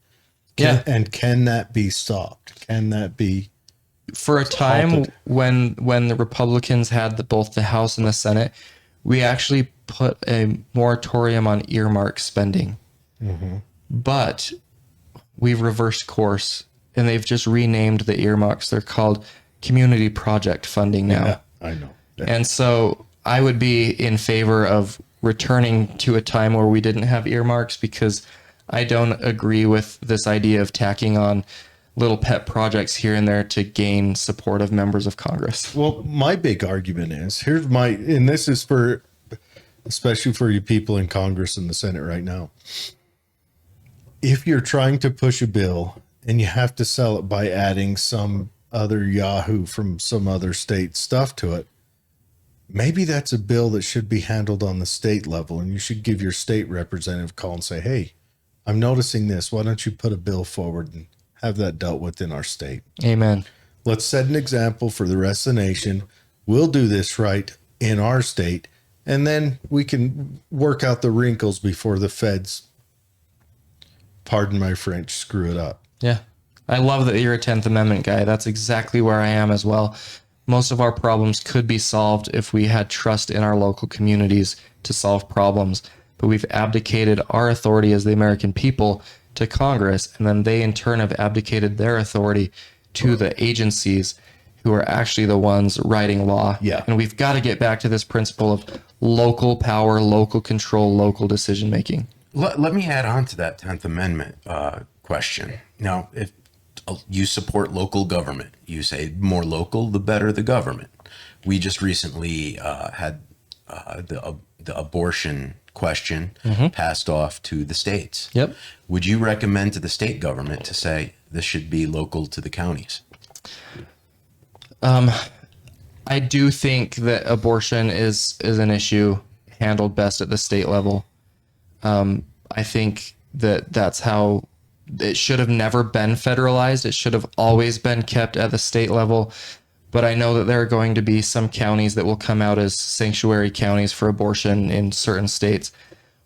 Can that be stopped? Can that be for a time halted? when the Republicans had both the House and the Senate, we actually put a moratorium on earmark spending. Mm-hmm. But we've reversed course, and they've just renamed the earmarks. They're called community project funding now. Yeah, I know. Yeah. And so I would be in favor of returning to a time where we didn't have earmarks, because I don't agree with this idea of tacking on little pet projects here and there to gain support of members of Congress. Well, my big argument is, and this is for, especially for you people in Congress and the Senate right now. If you're trying to push a bill and you have to sell it by adding some other Yahoo from some other state stuff to it, maybe that's a bill that should be handled on the state level, and you should give your state representative a call and say, hey, I'm noticing this. Why don't you put a bill forward and have that dealt with in our state? Amen. Let's set an example for the rest of the nation. We'll do this right in our state, and then we can work out the wrinkles before the feds, pardon my French, screw it up. Yeah. I love that you're a 10th Amendment guy. That's exactly where I am as well. Most of our problems could be solved if we had trust in our local communities to solve problems. But we've abdicated our authority as the American people to Congress, and then they in turn have abdicated their authority to the agencies who are actually the ones writing law. Yeah. And we've got to get back to this principle of local power, local control, local decision making. Let me add on to that 10th Amendment question. Now, if you support local government, you say more local, the better the government. We just recently had the abortion question passed off to the states. Yep. Would you recommend to the state government to say this should be local to the counties? I do think that abortion is an issue handled best at the state level. I think that's how it should have never been federalized. It should have always been kept at the state level. But I know that there are going to be some counties that will come out as sanctuary counties for abortion in certain states.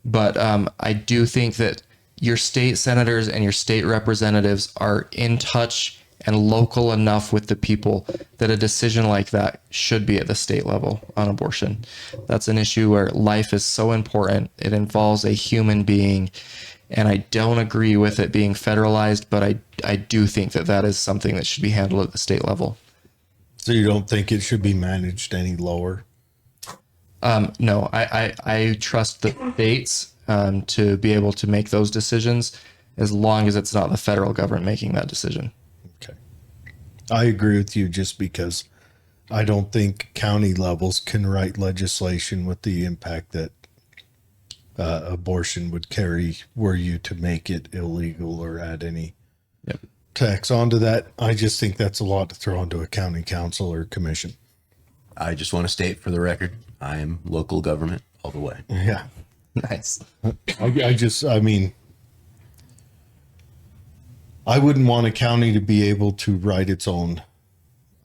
But I do think that your state senators and your state representatives are in touch and local enough with the people that a decision like that should be at the state level on abortion. That's an issue where life is so important. It involves a human being. And I don't agree with it being federalized, but I do think that is something that should be handled at the state level. So you don't think it should be managed any lower? No, I trust the states to be able to make those decisions as long as it's not the federal government making that decision. Okay. I agree with you, just because I don't think county levels can write legislation with the impact that abortion would carry were you to make it illegal or add any tax onto that. I just think that's a lot to throw onto a county council or commission. I just want to state for the record, I am local government all the way. Yeah. Nice. I mean, I wouldn't want a county to be able to write its own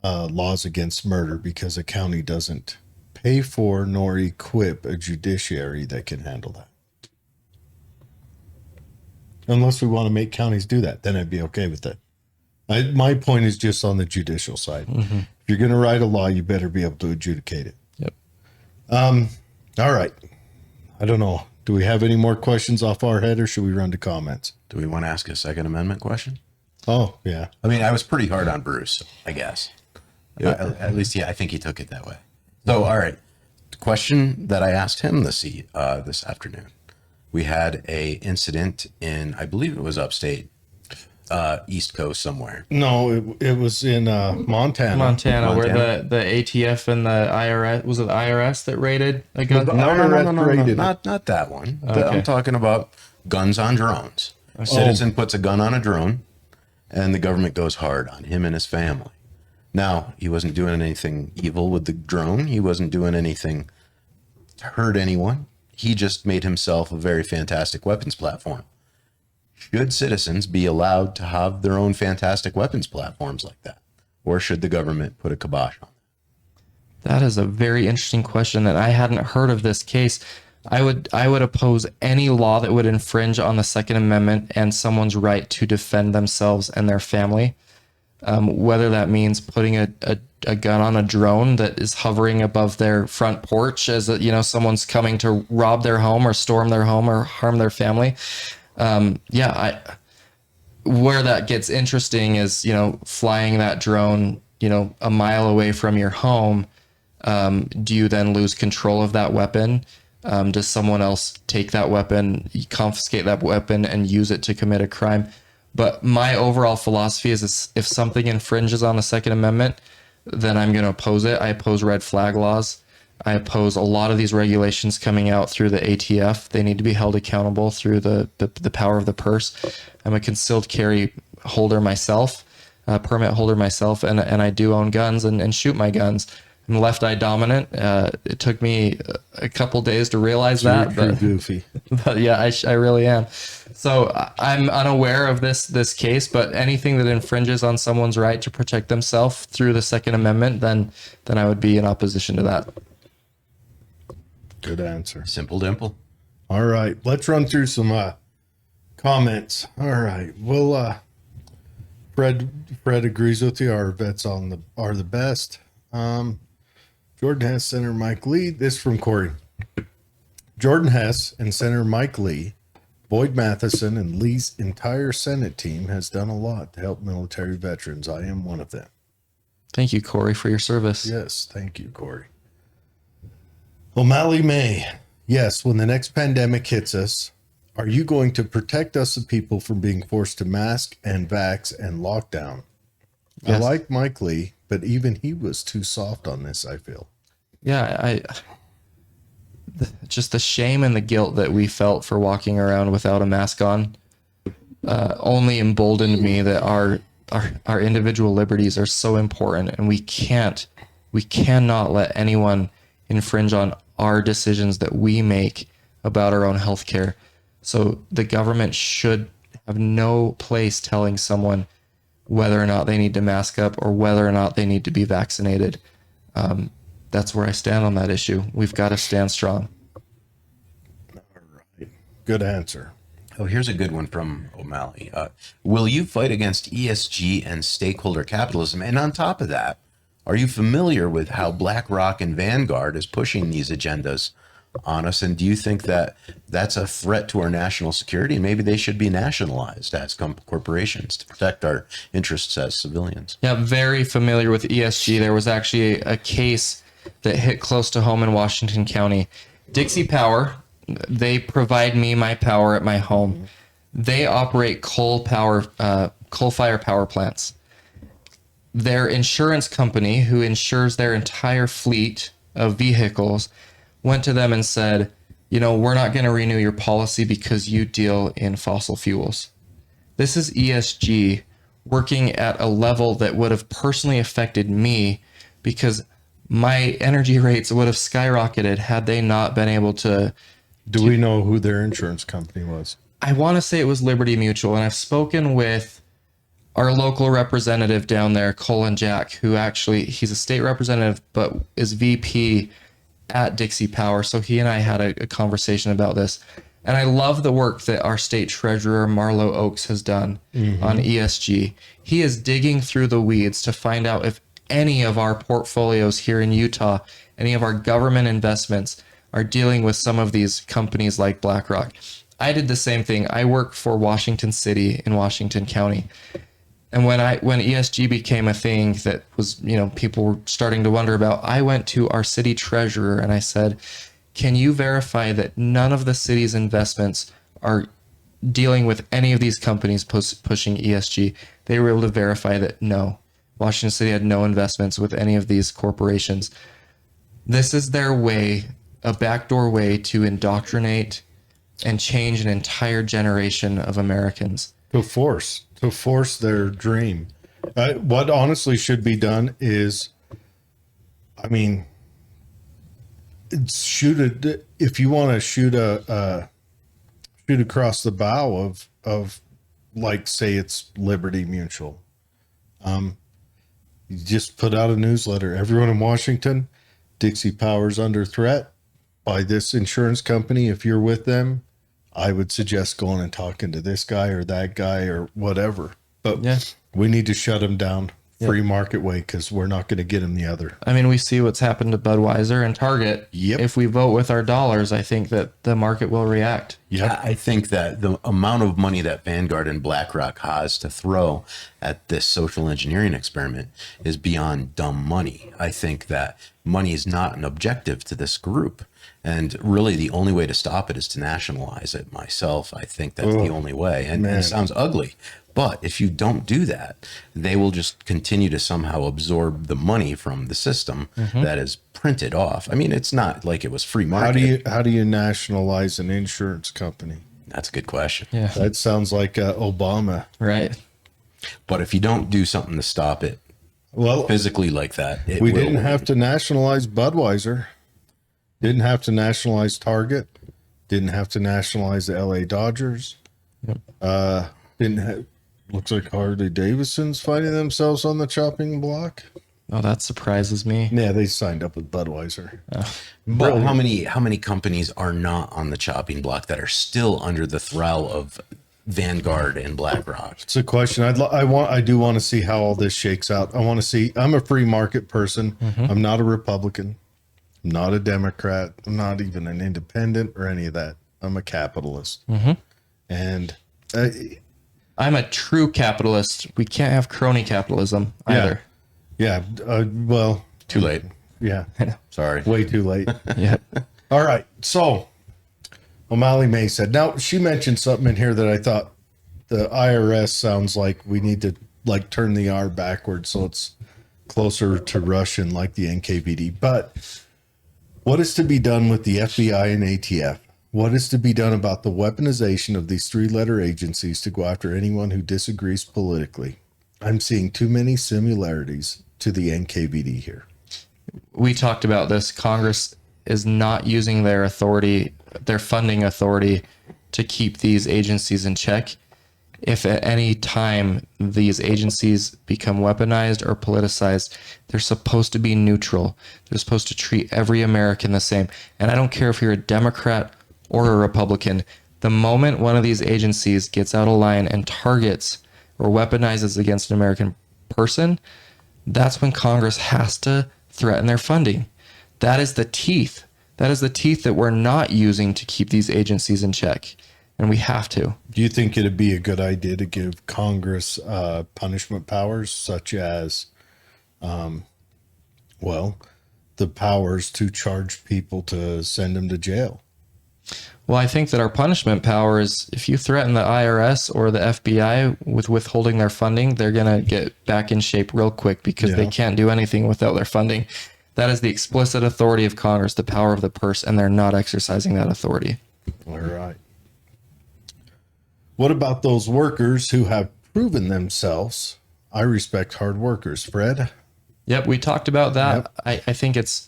laws against murder because a county doesn't pay for nor equip a judiciary that can handle that. Unless we want to make counties do that, then I'd be okay with that. My point is just on the judicial side. Mm-hmm. If you're going to write a law, you better be able to adjudicate it. Yep. All right. I don't know. Do we have any more questions off our head, or should we run to comments? Do we want to ask a Second Amendment question? Oh, yeah. I mean, I was pretty hard on Bruce, I guess. At least, yeah, I think he took it that way. So, all right. question that I asked him this afternoon. We had a incident in, I believe it was upstate, East Coast somewhere. No, it was in Montana. Montana, where Montana. the ATF and the IRS, was it the IRS that raided a gun? The No, IRS raided it. not that one. Okay. I'm talking about guns on drones. A citizen puts a gun on a drone, and the government goes hard on him and his family. Now, he wasn't doing anything evil with the drone. He wasn't doing anything to hurt anyone. He just made himself a very fantastic weapons platform. Should citizens be allowed to have their own fantastic weapons platforms like that? Or should the government put a kibosh on it? That is a very interesting question, and I hadn't heard of this case. I would oppose any law that would infringe on the Second Amendment and someone's right to defend themselves and their family. Whether that means putting a gun on a drone that is hovering above their front porch as someone's coming to rob their home or storm their home or harm their family. Where that gets interesting is, flying that drone, a mile away from your home. Do you then lose control of that weapon? Does someone else take that weapon, confiscate that weapon, and use it to commit a crime? But my overall philosophy is if something infringes on the Second Amendment, then I'm going to oppose it. I oppose red flag laws. I oppose a lot of these regulations coming out through the ATF. They need to be held accountable through the power of the purse. I'm a concealed carry holder myself, permit holder myself, and I do own guns and shoot my guns. I'm left eye dominant. It took me a couple days to realize that. You're goofy. But yeah, I really am. So I'm unaware of this case, but anything that infringes on someone's right to protect themselves through the Second Amendment, then I would be in opposition to that. Good answer. Simple dimple. All right, let's run through some comments. All right, well, Fred agrees with you. Our vets are the best. Jordan Hess, Senator Mike Lee. This from Corey. Jordan Hess and Senator Mike Lee, Boyd Matheson, and Lee's entire Senate team has done a lot to help military veterans. I am one of them. Thank you, Corey, for your service. Yes, thank you, Corey. O'Malley May. Yes, when the next pandemic hits us, are you going to protect us, the people, from being forced to mask and vax and lockdown? Yes. I like Mike Lee, but even he was too soft on this, I feel. Yeah, just the shame and the guilt that we felt for walking around without a mask on only emboldened me that our individual liberties are so important, and we cannot let anyone infringe on our decisions that we make about our own health care. So the government should have no place telling someone whether or not they need to mask up or whether or not they need to be vaccinated. That's where I stand on that issue. We've got to stand strong. All right. Good answer. Oh, here's a good one from O'Malley. Will you fight against ESG and stakeholder capitalism? And on top of that, are you familiar with how BlackRock and Vanguard is pushing these agendas on us? And do you think that that's a threat to our national security? And maybe they should be nationalized as corporations to protect our interests as civilians. Yeah, very familiar with ESG. There was actually a case that hit close to home in Washington County. Dixie Power, they provide me my power at my home. They operate coal-fired power plants. Their insurance company, who insures their entire fleet of vehicles, went to them and said, we're not going to renew your policy because you deal in fossil fuels. This is ESG working at a level that would have personally affected me because my energy rates would have skyrocketed had they not been able to. Do we know who their insurance company was? I want to say it was Liberty Mutual, and I've spoken with our local representative down there, Colin Jack, who actually, he's a state representative, but is VP at Dixie Power. So he and I had a conversation about this. And I love the work that our state treasurer, Marlo Oakes, has done on ESG. He is digging through the weeds to find out if any of our portfolios here in Utah, any of our government investments are dealing with some of these companies like BlackRock. I did the same thing. I work for Washington City in Washington County. And when ESG became a thing that was, people were starting to wonder about, I went to our city treasurer and I said, can you verify that none of the city's investments are dealing with any of these companies pushing ESG? They were able to verify that no, Washington City had no investments with any of these corporations. This is their way, a backdoor way to indoctrinate and change an entire generation of Americans. To force their dream. What honestly should be done is, I mean, if you want to shoot across the bow of like, say it's Liberty Mutual. You just put out a newsletter. Everyone in Washington, Dixie Power's under threat by this insurance company. If you're with them, I would suggest going and talking to this guy or that guy or whatever. But we need to shut him down free market way, because we're not going to get him the other. I mean, we see what's happened to Budweiser and Target. Yep. If we vote with our dollars, I think that the market will react. Yep. I think that the amount of money that Vanguard and BlackRock has to throw at this social engineering experiment is beyond dumb money. I think that money is not an objective to this group. And really, the only way to stop it is to nationalize it myself. I think that's the only way. And it sounds ugly. But if you don't do that, they will just continue to somehow absorb the money from the system that is printed off. I mean, it's not like it was free market. How do you nationalize an insurance company? That's a good question. Yeah. That sounds like Obama. Right. But if you don't do something to stop it Well, physically like that, we didn't have to nationalize Budweiser. Didn't have to nationalize Target. Didn't have to nationalize the LA Dodgers. Yep. Looks like Harley Davidson's finding themselves on the chopping block. Oh, that surprises me. Yeah, they signed up with Budweiser. But how many companies are not on the chopping block that are still under the thrall of Vanguard and BlackRock? It's a question. I do want to see how all this shakes out. I want to see. I'm a free market person. I'm not a Republican. I'm not a Democrat. I'm not even an independent or any of that. I'm a capitalist. And I'm a true capitalist. We can't have crony capitalism either. yeah, well, Too late. yeah, Sorry. way too late. Yeah. All right. So O'Malley May said, now she mentioned something in here that I thought the IRS sounds like we need to like turn the R backwards so it's closer to Russian like the NKVD. But what is to be done with the FBI and ATF? What is to be done about the weaponization of these three-letter agencies to go after anyone who disagrees politically? I'm seeing too many similarities to the NKVD here. We talked about this. Congress is not using their authority, their funding authority, to keep these agencies in check. If at any time these agencies become weaponized or politicized, they're supposed to be neutral. They're supposed to treat every American the same. And I don't care if you're a Democrat or a Republican. The moment one of these agencies gets out of line and targets or weaponizes against an American person, that's when Congress has to threaten their funding. That is the teeth. That is the teeth that we're not using to keep these agencies in check. And we have to. Do you think it'd be a good idea to give Congress punishment powers such as, the powers to charge people to send them to jail? Well, I think that our punishment power is if you threaten the IRS or the FBI with withholding their funding, they're going to get back in shape real quick because they can't do anything without their funding. That is the explicit authority of Congress, the power of the purse, and they're not exercising that authority. All right. What about those workers who have proven themselves? I respect hard workers. Fred? Yep, we talked about that. Yep. I think it's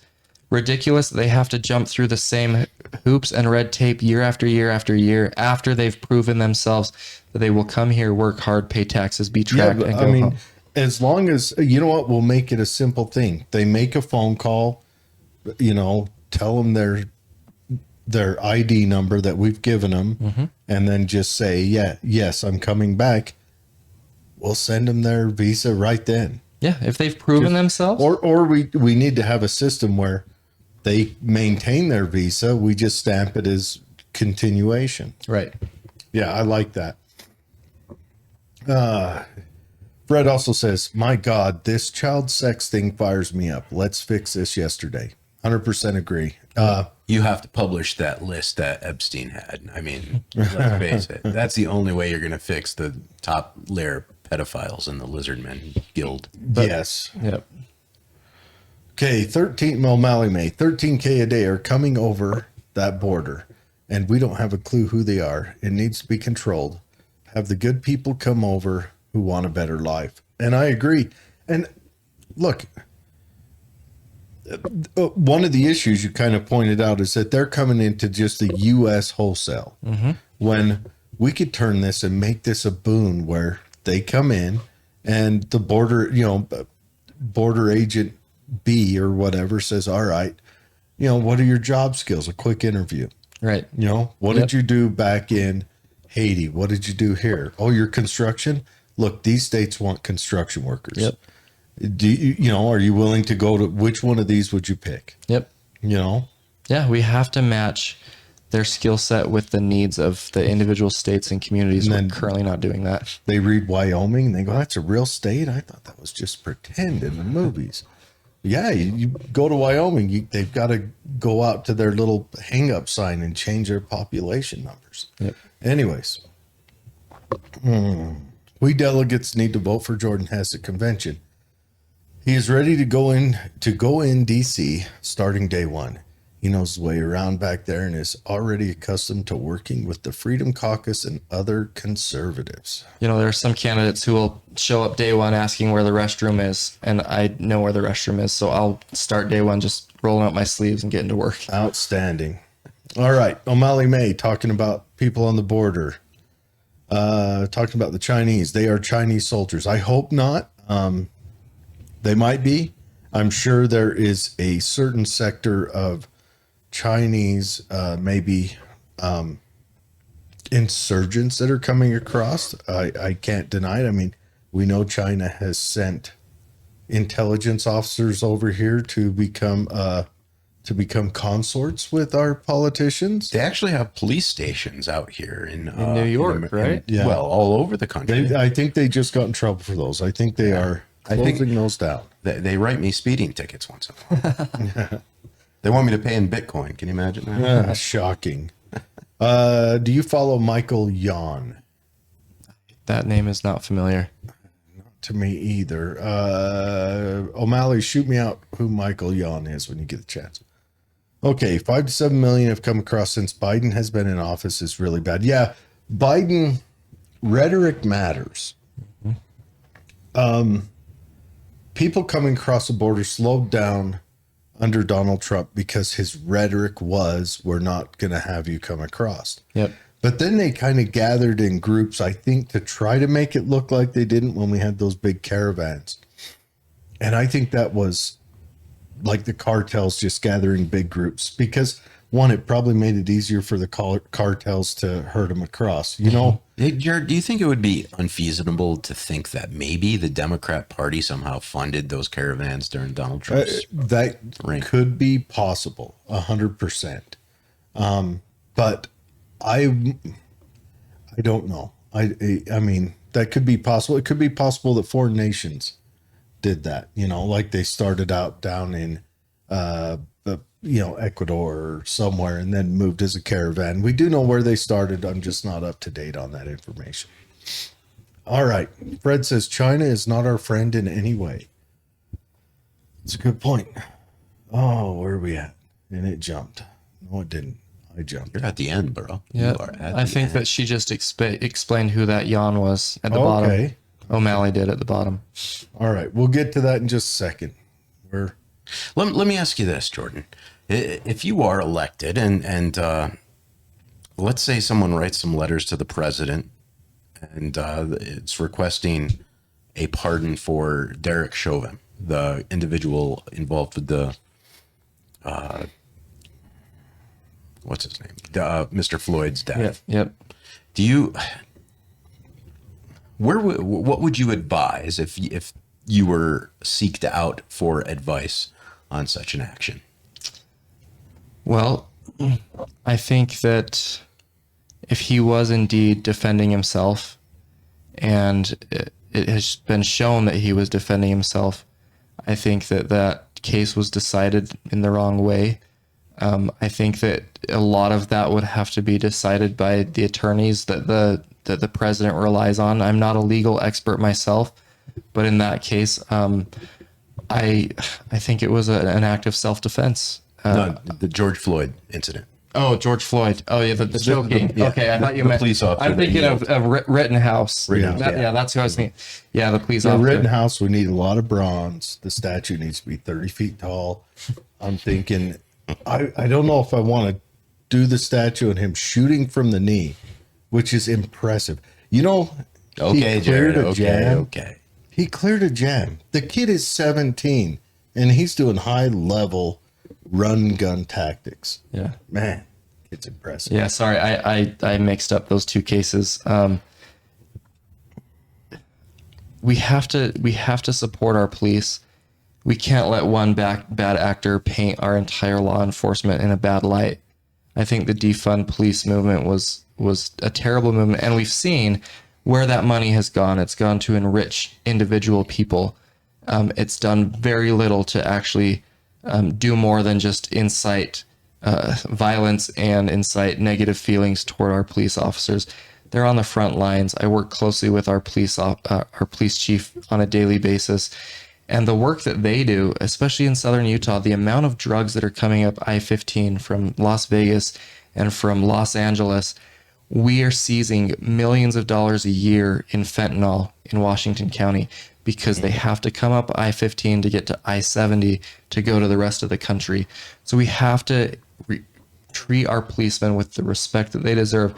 ridiculous that they have to jump through the same hoops and red tape year after year after year after they've proven themselves that they will come here, work hard, pay taxes, be tracked, and go home. As long as, you know what, we'll make it a simple thing. They make a phone call, tell them their ID number that we've given them, and then just say, yes, I'm coming back. We'll send them their visa right then. Yeah, if they've proven themselves. Or we need to have a system where they maintain their visa. We just stamp it as continuation. Right. Yeah, I like that. Fred also says, my God, this child sex thing fires me up. Let's fix this yesterday. 100% agree. You have to publish that list that Epstein had. I mean, let's face it. That's the only way you're going to fix the top layer pedophiles in the Lizardmen Guild. Yes. Yep. Okay, 13 O'Malley May, 13K a day are coming over that border, and we don't have a clue who they are. It needs to be controlled. Have the good people come over who want a better life. And I agree. And look, one of the issues you kind of pointed out is that they're coming into just the U.S. wholesale. When we could turn this and make this a boon where they come in and the border, border agent B or whatever says, all right, what are your job skills? A quick interview. Right. What did you do back in Haiti? What did you do here? Oh, your construction? Look, these states want construction workers. Yep. Do you, are you willing to go to which one of these would you pick? Yep. Yeah, we have to match their skill set with the needs of the individual states and communities. We're currently not doing that. They read Wyoming and they go, that's a real state? I thought that was just pretend in the movies. Yeah, you go to Wyoming, they've got to go out to their little hang-up sign and change their population numbers. Yep. Anyways, we delegates need to vote for Jordan Hess at convention. He is ready to go in D.C. starting day one. He knows his way around back there and is already accustomed to working with the Freedom Caucus and other conservatives. There are some candidates who will show up day one asking where the restroom is, and I know where the restroom is, so I'll start day one just rolling up my sleeves and getting to work. Outstanding. All right, O'Malley May talking about people on the border, talking about the Chinese. They are Chinese soldiers. I hope not. They might be. I'm sure there is a certain sector of Chinese, maybe insurgents that are coming across. I can't deny it. I mean, we know China has sent intelligence officers over here to become consorts with our politicians. They actually have police stations out here in New York, right? Yeah. Well, all over the country. I think they just got in trouble for those. I think they are closing those down. They write me speeding tickets once in a while. They want me to pay in Bitcoin. Can you imagine that? Shocking. Do you follow Michael Yon? That name is not familiar. To me either. O'Malley, shoot me out who Michael Yon is when you get the chance. Okay, 5 to 7 million have come across since Biden has been in office is really bad. Yeah, Biden, rhetoric matters. People coming across the border slowed down under Donald Trump because his rhetoric was, we're not going to have you come across. Yep. But then they kind of gathered in groups, I think, to try to make it look like they didn't when we had those big caravans. And I think that was like the cartels just gathering big groups because, one, it probably made it easier for the cartels to herd them across, Hey, Jared, do you think it would be unfeasible to think that maybe the Democrat Party somehow funded those caravans during Donald Trump's that reign? Could be possible, 100%. But I don't know. I mean, that could be possible. It could be possible that foreign nations did that, like they started out down in, Ecuador or somewhere and then moved as a caravan. We do know where they started. I'm just not up to date on that information. All right. Fred says China is not our friend in any way. It's a good point. Oh, where are we at? And it jumped. No, it didn't. I jumped. You're at the end, bro. Yeah, You are at I the think end. that she just explained who that Yon was at the bottom. O'Malley did at the bottom. All right. We'll get to that in just a second. Let me ask you this, Jordan. If you are elected and let's say someone writes some letters to the president and it's requesting a pardon for Derek Chauvin, the individual involved with the, what's his name? Mr. Floyd's death. Yep. What would you advise if you were seeked out for advice on such an action? Well, I think that if he was indeed defending himself and it has been shown that he was defending himself. I think that case was decided in the wrong way. I think that a lot of that would have to be decided by the attorneys that the president relies on. I'm not a legal expert myself, but in that case, I think it was an act of self-defense. No, the George Floyd incident. Oh, George Floyd. Oh, yeah, the choking. yeah, okay, I thought you the meant police officer I'm thinking of Rittenhouse. Rittenhouse, Yeah, that's who I was thinking. Yeah, the police The officer. Rittenhouse, we need a lot of bronze. The statue needs to be 30 feet tall. I'm thinking, I don't know if I want to do the statue and him shooting from the knee, which is impressive. You know, Okay, Jared. Okay. He cleared a jam. The kid is 17 and he's doing high level run gun tactics. Yeah. Man, it's impressive. Yeah, sorry, I mixed up those two cases. We have to support our police. We can't let one bad actor paint our entire law enforcement in a bad light. I think the defund police movement was a terrible movement, and we've seen where that money has gone. It's gone to enrich individual people. It's done very little to actually do more than just incite violence and incite negative feelings toward our police officers. They're on the front lines. I work closely with our police chief on a daily basis, and the work that they do, especially in southern Utah, the amount of drugs that are coming up I-15 from Las Vegas and from Los Angeles, we are seizing millions of dollars a year in fentanyl in Washington County because they have to come up I-15 to get to I-70 to go to the rest of the country. So we have to treat our policemen with the respect that they deserve.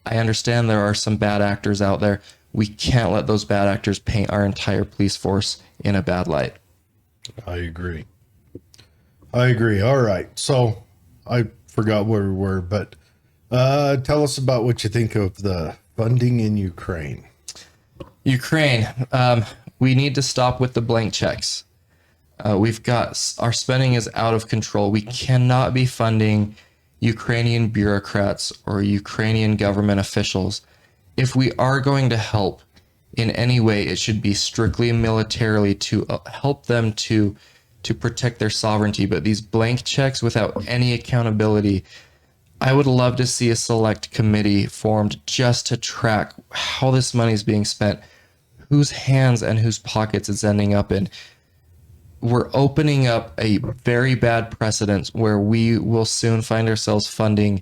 I understand there are some bad actors out there. We can't let those bad actors paint our entire police force in a bad light. I agree. All right. So I forgot where we were, but tell us about what you think of the funding in Ukraine. Ukraine, we need to stop with the blank checks. We've got, our spending is out of control. We cannot be funding Ukrainian bureaucrats or Ukrainian government officials. If we are going to help in any way, it should be strictly militarily to help them to protect their sovereignty. But these blank checks without any accountability, I would love to see a select committee formed just to track how this money is being spent, whose hands and whose pockets it's ending up in. We're opening up a very bad precedent where we will soon find ourselves funding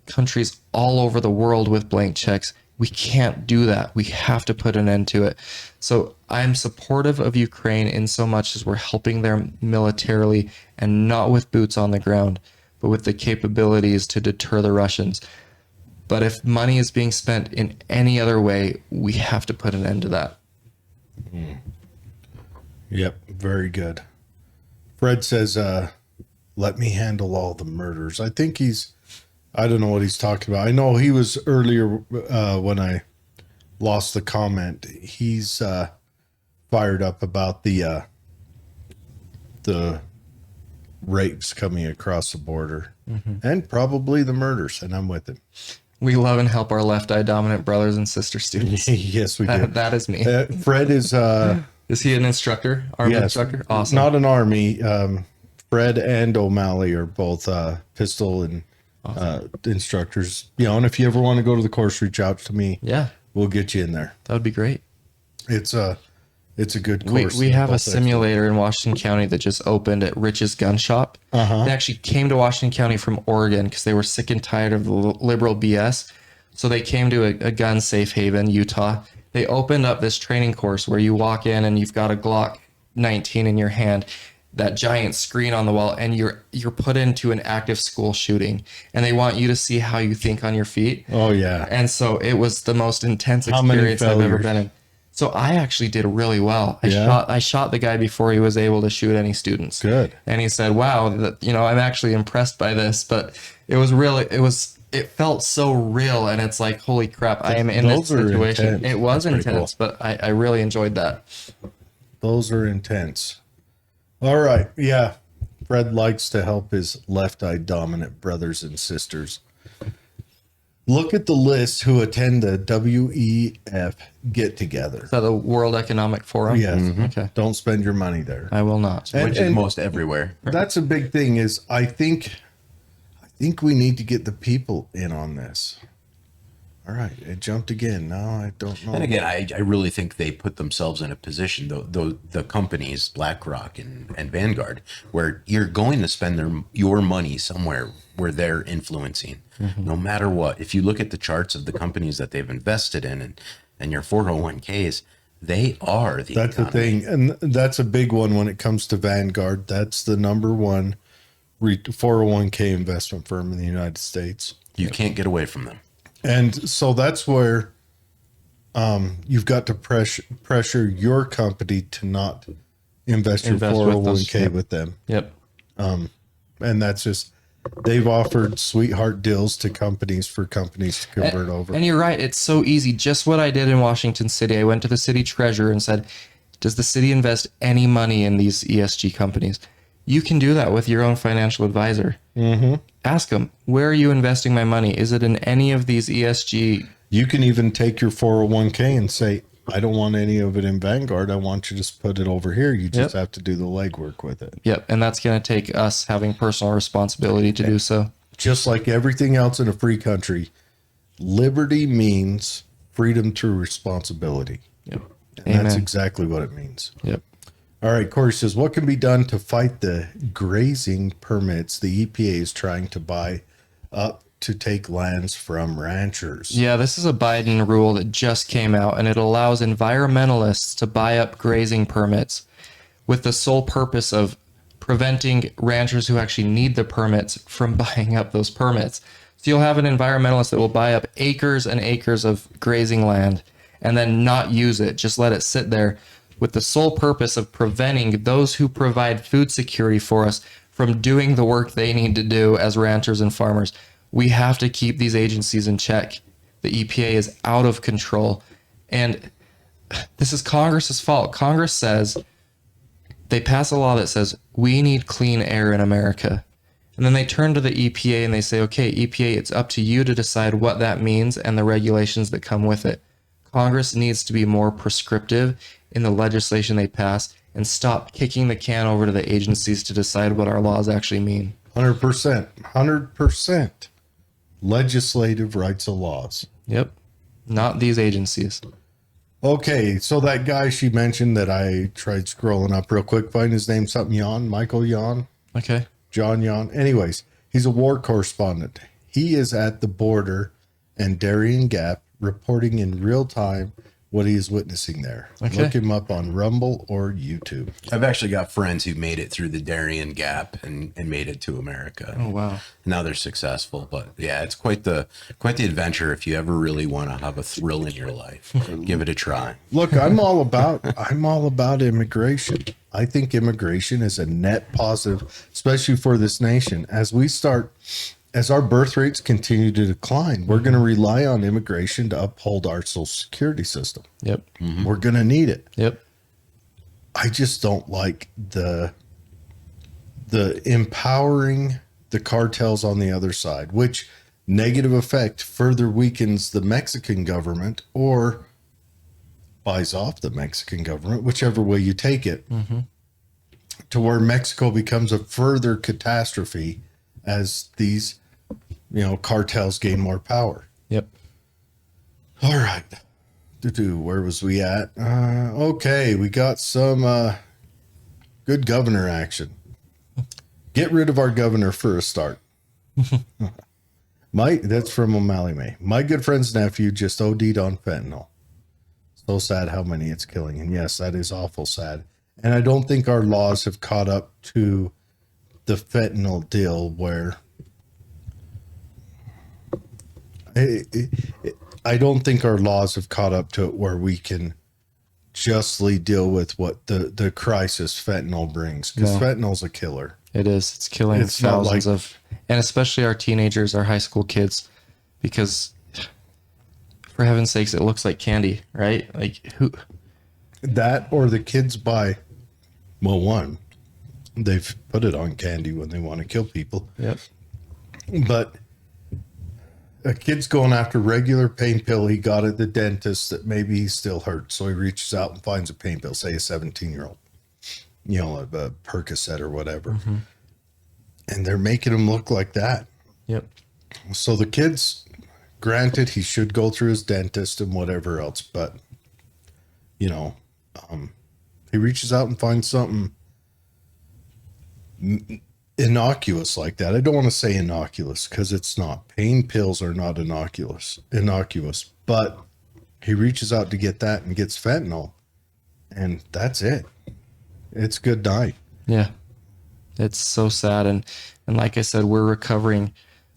countries all over the world with blank checks. We can't do that. We have to put an end to it. So I'm supportive of Ukraine in so much as we're helping them militarily and not with boots on the ground, but with the capabilities to deter the Russians. But if money is being spent in any other way, we have to put an end to that. Yep, very good. Fred says, let me handle all the murders. I think I don't know what he's talking about. I know he was earlier when I lost the comment. He's fired up about the rapes coming across the border and probably the murders, and I'm with him. We love and help our left eye dominant brothers and sister students. Yes, we do. That is me. Fred is he an instructor? Army instructor? Awesome. Not an army. Fred and O'Malley are both pistol and instructors. You know, and if you ever want to go to the course, reach out to me. Yeah, we'll get you in there. that would be great. It's a good course. We have a simulator in Washington County that just opened at Rich's Gun Shop. They actually came to Washington County from Oregon because they were sick and tired of the liberal BS. So they came to a gun safe haven, Utah. They opened up this training course where you walk in and you've got a Glock 19 in your hand, that giant screen on the wall, and you're put into an active school shooting, and they want you to see how you think on your feet. Oh yeah. And so it was the most intense experience I've ever been in. So I actually did really well. I shot the guy before he was able to shoot any students. Good. And he said, "Wow, I'm actually impressed by this." But it felt so real, and it's like, holy crap, I am in this situation. Intense. It was That's intense, cool. but I really enjoyed that. Those are intense. All right. Yeah. Fred likes to help his left eye dominant brothers and sisters. Look at the list who attend the WEF get together. Is that the World Economic Forum? Yes. Okay. Don't spend your money there. I will not. And- Which is and most everywhere. That's a big thing is I think we need to get the people in on this. All right. It jumped again. No, I don't know. And again, I really think they put themselves in a position, though the companies, BlackRock and Vanguard, where you're going to spend your money somewhere where they're influencing, no matter what. If you look at the charts of the companies that they've invested in and your 401ks, they are the That's economy. the thing. And that's a big one when it comes to Vanguard. That's the number one 401k investment firm in the United States. You can't get away from them. And so that's where you've got to pressure your company to not invest your Invest with 401k those, yep. with them. Yep. And that's just, they've offered sweetheart deals to companies for companies to convert over. And you're right. It's so easy. Just what I did in Washington City. I went to the city treasurer and said, does the city invest any money in these ESG companies? You can do that with your own financial advisor. Mm-hmm. Ask them, where are you investing my money? Is it in any of these ESG? You can even take your 401k and say, I don't want any of it in Vanguard. I want you to just put it over here. You just have to do the legwork with it. Yep. And that's going to take us having personal responsibility to do so. Just like everything else in a free country, liberty means freedom through responsibility. Yep. And that's Amen. exactly what it means. Yep. All right, Corey says, what can be done to fight the grazing permits the EPA is trying to buy up to take lands from ranchers? Yeah, this is a Biden rule that just came out, and it allows environmentalists to buy up grazing permits with the sole purpose of preventing ranchers who actually need the permits from buying up those permits. So you'll have an environmentalist that will buy up acres and acres of grazing land and then not use it, just let it sit there with the sole purpose of preventing those who provide food security for us from doing the work they need to do as ranchers and farmers. We have to keep these agencies in check. The EPA is out of control. And this is Congress's fault. Congress says, they pass a law that says, we need clean air in America. And then they turn to the EPA and they say, okay, EPA, it's up to you to decide what that means and the regulations that come with it. Congress needs to be more prescriptive in the legislation they pass and stop kicking the can over to the agencies to decide what our laws actually mean. 100%. 100%. Legislative rights of laws. Yep. Not these agencies. Okay, so that guy she mentioned that I tried scrolling up real quick, find his name, something Yon, Michael Yon, Okay. John Yon. Anyways, he's a war correspondent. He is at the border and Darien Gap reporting in real time what he is witnessing there. Okay. Look him up on Rumble or YouTube. I've actually got friends who made it through the Darien Gap and made it to America. Oh, wow. Now they're successful, but yeah, it's quite the adventure. If you ever really want to have a thrill in your life, give it a try. Look, I'm all about immigration. I think immigration is a net positive, especially for this nation. As our birth rates continue to decline, we're going to rely on immigration to uphold our social security system. Yep. We're going to need it. Yep. I just don't like the empowering the cartels on the other side, which negative effect further weakens the Mexican government or buys off the Mexican government, whichever way you take it, to where Mexico becomes a further catastrophe as these, cartels gain more power. Yep. All right. Where was we at? Okay, we got some good governor action. Get rid of our governor for a start. That's from O'Malley May. My good friend's nephew just OD'd on fentanyl. So sad how many it's killing. And yes, that is awful sad. And I don't think our laws have caught up to the fentanyl deal where I don't think our laws have caught up to it where we can justly deal with what the crisis fentanyl brings, because fentanyl's a killer. It is. It's killing It's not thousands like- of, and especially our teenagers, our high school kids, because for heaven's sakes, it looks like candy, right? Like who? That or the kids buy, well, one, they've put it on candy when they want to kill people. Yep. But A kid's going after regular pain pill he got at the dentist that maybe he still hurt. So he reaches out and finds a pain pill, say a 17-year-old, a Percocet or whatever. And they're making him look like that. Yep. So the kid's, granted, he should go through his dentist and whatever else, but, he reaches out and finds something innocuous like that. I don't want to say innocuous because it's not. Pain pills are not innocuous, but he reaches out to get that and gets fentanyl, and that's it. It's good night. Yeah. It's so sad. And like I said, we're recovering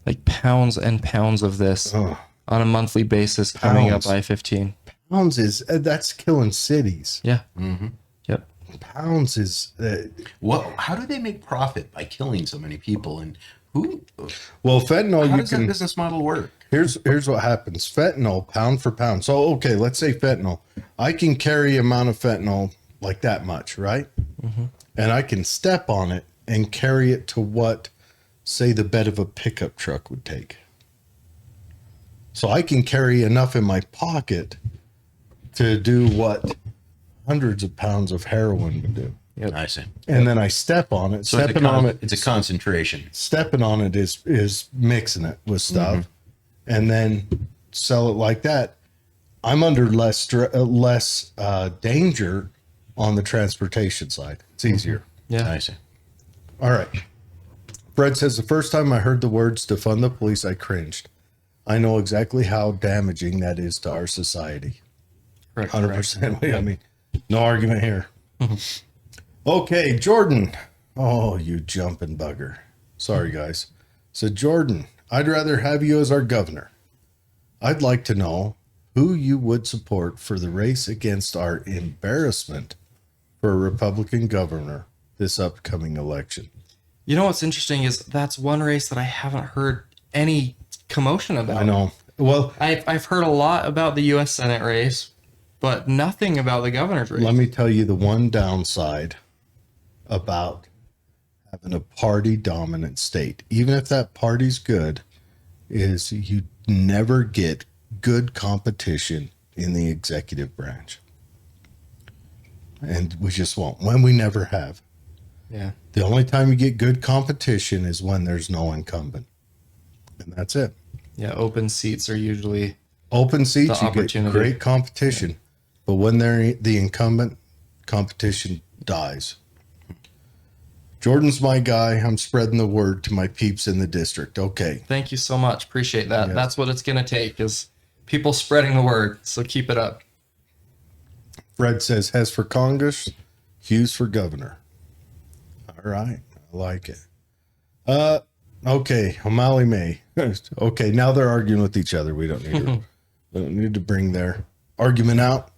like pounds and pounds of this on a monthly basis coming up I-15. Pounds that's killing cities. Yeah. Yep. Pounds is How do they make profit by killing so many people? And fentanyl. How does that business model work? Here's what happens. Fentanyl, pound for pound. So okay, let's say fentanyl. I can carry amount of fentanyl like that much, right? And I can step on it and carry it to what, say, the bed of a pickup truck would take. So I can carry enough in my pocket to do what hundreds of pounds of heroin would do. Yep. I see. And then I step on it. So Stepping on it. It's a concentration. Stepping on it is mixing it with stuff, and then sell it like that. I'm under less danger on the transportation side. It's easier. Yeah. I see. All right. Fred says, the first time I heard the words defund the police, I cringed. I know exactly how damaging that is to our society. Correct. 100%. I mean, no argument here. Okay, Jordan. Oh, you jumping bugger. Sorry, guys. So, Jordan, I'd rather have you as our governor. I'd like to know who you would support for the race against our embarrassment for a Republican governor this upcoming election. You know what's interesting is that's one race that I haven't heard any commotion about. I know. Well, I've heard a lot about the U.S. Senate race, but nothing about the governor's race. let me tell you the one downside about having a party dominant state, even if that party's good, is you never get good competition in the executive branch. And we just won't. When we never have. Yeah. The only time you get good competition is when there's no incumbent. And that's it. Yeah. Open seats are usually Open seats, The you get opportunity. great competition. But when they're the incumbent, competition dies. Jordan's my guy. I'm spreading the word to my peeps in the district. Okay. Thank you so much. Appreciate that. Yes. That's what it's going to take is people spreading the word. So keep it up. Fred says Hess for Congress, Hughes for governor. All right. I like it. Okay. O'Malley May. Okay. Now they're arguing with each other. We don't need to bring their argument out.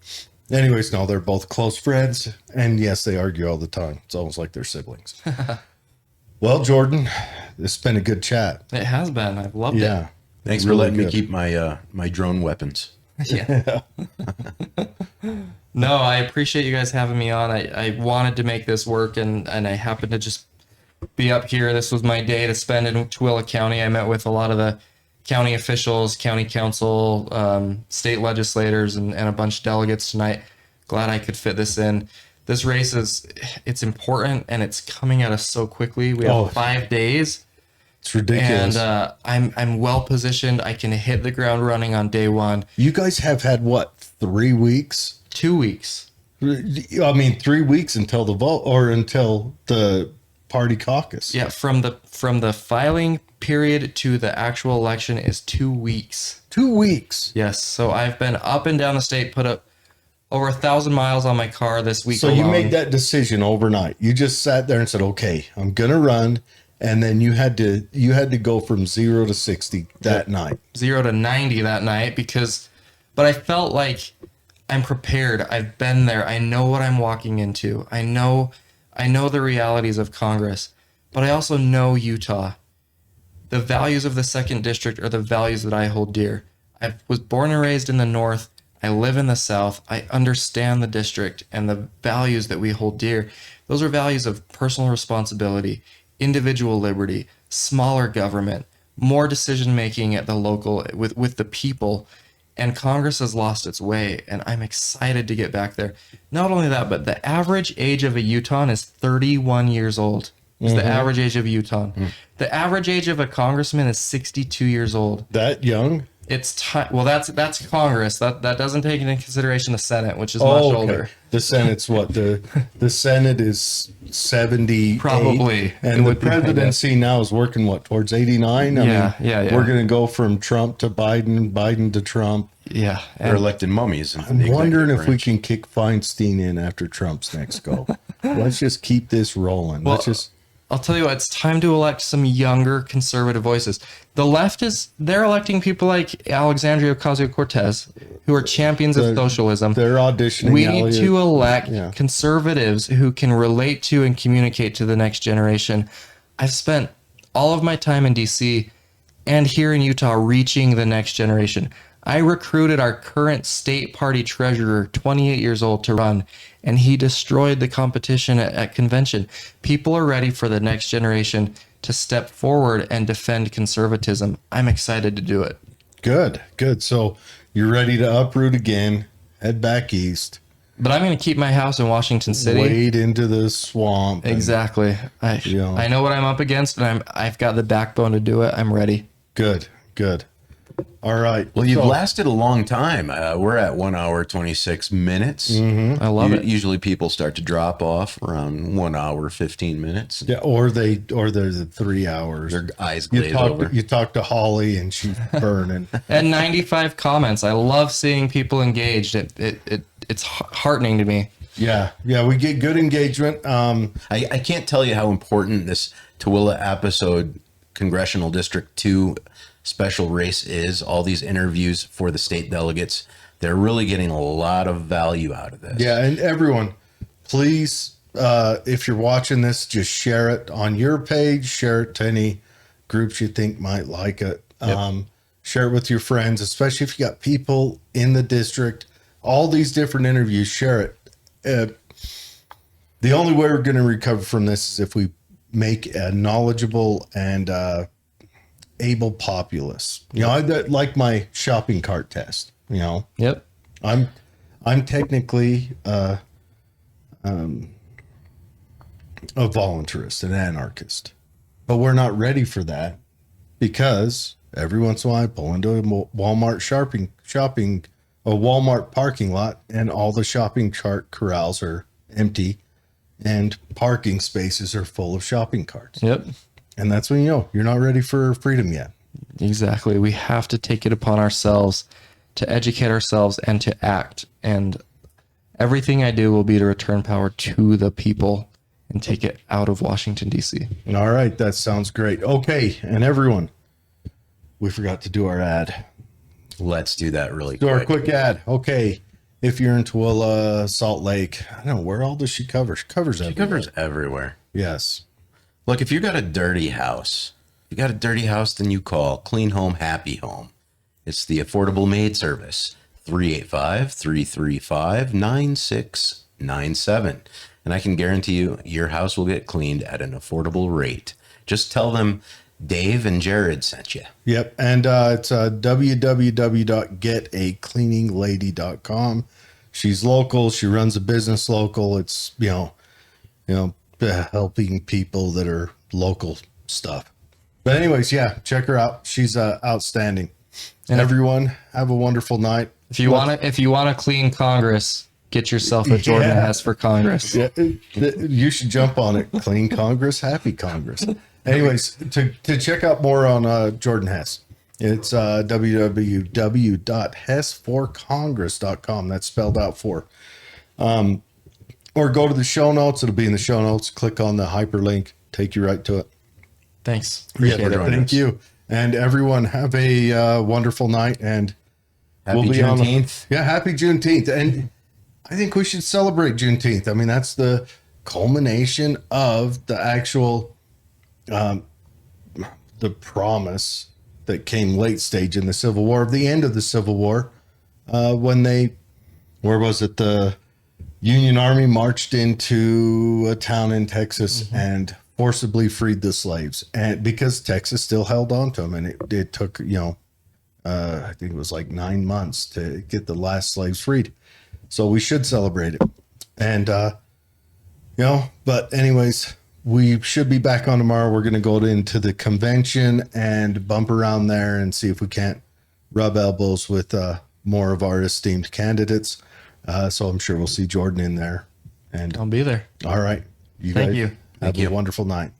Anyways, no, they're both close friends. And yes, they argue all the time. It's almost like they're siblings. Well, Jordan, this has been a good chat. It has been. I've loved Yeah. Thanks Really for letting me good. keep my drone weapons. it. Yeah. No, I appreciate you guys having me on. I wanted to make this work and I happened to just be up here. This was my day to spend in Tooele County. I met with a lot of the county officials, county council, state legislators, and a bunch of delegates tonight. Glad I could fit this in. This race it's important and it's coming at us so quickly. We have 5 days. It's ridiculous. And I'm well positioned. I can hit the ground running on day one. You guys have had what, 3 weeks? 2 weeks. I mean, 3 weeks until the vote or until the party caucus. Yeah, from the filing period to the actual election is 2 weeks. 2 weeks. Yes, so I've been up and down the state, put up over 1,000 miles on my car this week. So alone. you made that decision overnight. You just sat there and said, "Okay, I'm gonna run," and then you had to go from 0 to 60 that night. 0 to 90 that night but I felt like I'm prepared. I've been there. I know what I'm walking into. I know the realities of Congress, but I also know Utah. The values of the 2nd District are the values that I hold dear. I was born and raised in the North. I live in the South. I understand the district and the values that we hold dear. Those are values of personal responsibility, individual liberty, smaller government, more decision making at the local with the people. And Congress has lost its way, and I'm excited to get back there. Not only that, but the average age of a Utahn is 31 years old. Is the average age of a Utahn. The average age of a congressman is 62 years old. That young? It's time. Well, that's Congress. That doesn't take into consideration the Senate, which is much older. The Senate's what? The Senate is 70, Probably. and the presidency now is working what, towards 89. Yeah. We're gonna go from Trump to Biden, Biden to Trump. Yeah, They're elected mummies. I'm wondering if we can kick Feinstein in after Trump's next go. Let's just keep this rolling. Well, I'll tell you what, it's time to elect some younger conservative voices. The left they're electing people like Alexandria Ocasio-Cortez, who are champions of socialism. They're auditioning. We need to elect conservatives who can relate to and communicate to the next generation. I've spent all of my time in DC and here in Utah reaching the next generation. I recruited our current state party treasurer, 28 years old, to run, and he destroyed the competition at convention. People are ready for the next generation to step forward and defend conservatism. I'm excited to do it. Good. So you're ready to uproot again, head back east. But I'm going to keep my house in Washington City. Wade into the swamp. Exactly. I know what I'm up against, and I've got the backbone to do it. I'm ready. Good. All right. Well, you've lasted a long time. We're at 1 hour, 26 minutes. I love it. Usually people start to drop off around 1 hour, 15 minutes. Yeah, or they're the 3 hours. Their eyes glaze over. You talk to Holly and she's burning. And 95 comments. I love seeing people engaged. It's heartening to me. Yeah, we get good engagement. I can't tell you how important this Tooele episode, Congressional District 2 special race is. All these interviews for the state delegates, they're really getting a lot of value out of this. Yeah, and everyone, please, if you're watching this, just share it on your page, share it to any groups you think might like it. Share it with your friends, especially if you got people in the district, all these different interviews, share it. The only way we're going to recover from this is if we make a knowledgeable and able populace. I like my shopping cart test. Yep. I'm technically a voluntarist, an anarchist, but we're not ready for that because every once in a while I pull into a Walmart a Walmart parking lot, and all the shopping cart corrals are empty, and parking spaces are full of shopping carts. Yep. And that's when you're not ready for freedom yet. Exactly. We have to take it upon ourselves to educate ourselves and to act. And everything I do will be to return power to the people and take it out of Washington, D.C. All right. That sounds great. Okay. And everyone, we forgot to do our ad. Let's do that really Do quick. our quick ad. Okay. If you're in Tooele, Salt Lake, I don't know, where all does she cover? She covers everywhere. She covers everywhere. Yes. Look, if you got a dirty house, then you call Clean Home, Happy Home. It's the affordable maid service, 385-335-9697. And I can guarantee you your house will get cleaned at an affordable rate. Just tell them Dave and Jared sent you. Yep. And it's www.getacleaninglady.com. She's local. She runs a business local. It's, helping people that are local stuff. But anyways, yeah, check her out. She's outstanding. And everyone, have a wonderful night. If you want to clean Congress, get yourself a Jordan Hess for Congress. Yeah, you should jump on it. Clean Congress, happy Congress. Anyways, to check out more on Jordan Hess, it's www.hessforcongress.com. That's spelled out for. Or go to the show notes. It'll be in the show notes. Click on the hyperlink. Take you right to it. Thanks. Appreciate it. Thank you. And everyone, have a wonderful night. And Happy Juneteenth. Happy Juneteenth. And I think we should celebrate Juneteenth. I mean, that's the culmination of the actual, the promise that came late stage in the Civil War, the end of the Civil War, when the Union Army marched into a town in Texas and forcibly freed the slaves, and because Texas still held on to them, and it took, I think it was like 9 months to get the last slaves freed. So we should celebrate it. And, but anyways, we should be back on tomorrow. We're going to go into the convention and bump around there and see if we can't rub elbows with more of our esteemed candidates. So I'm sure we'll see Jordan in there. And I'll be there. all right. Thank guys you. Have Thank a you. wonderful night.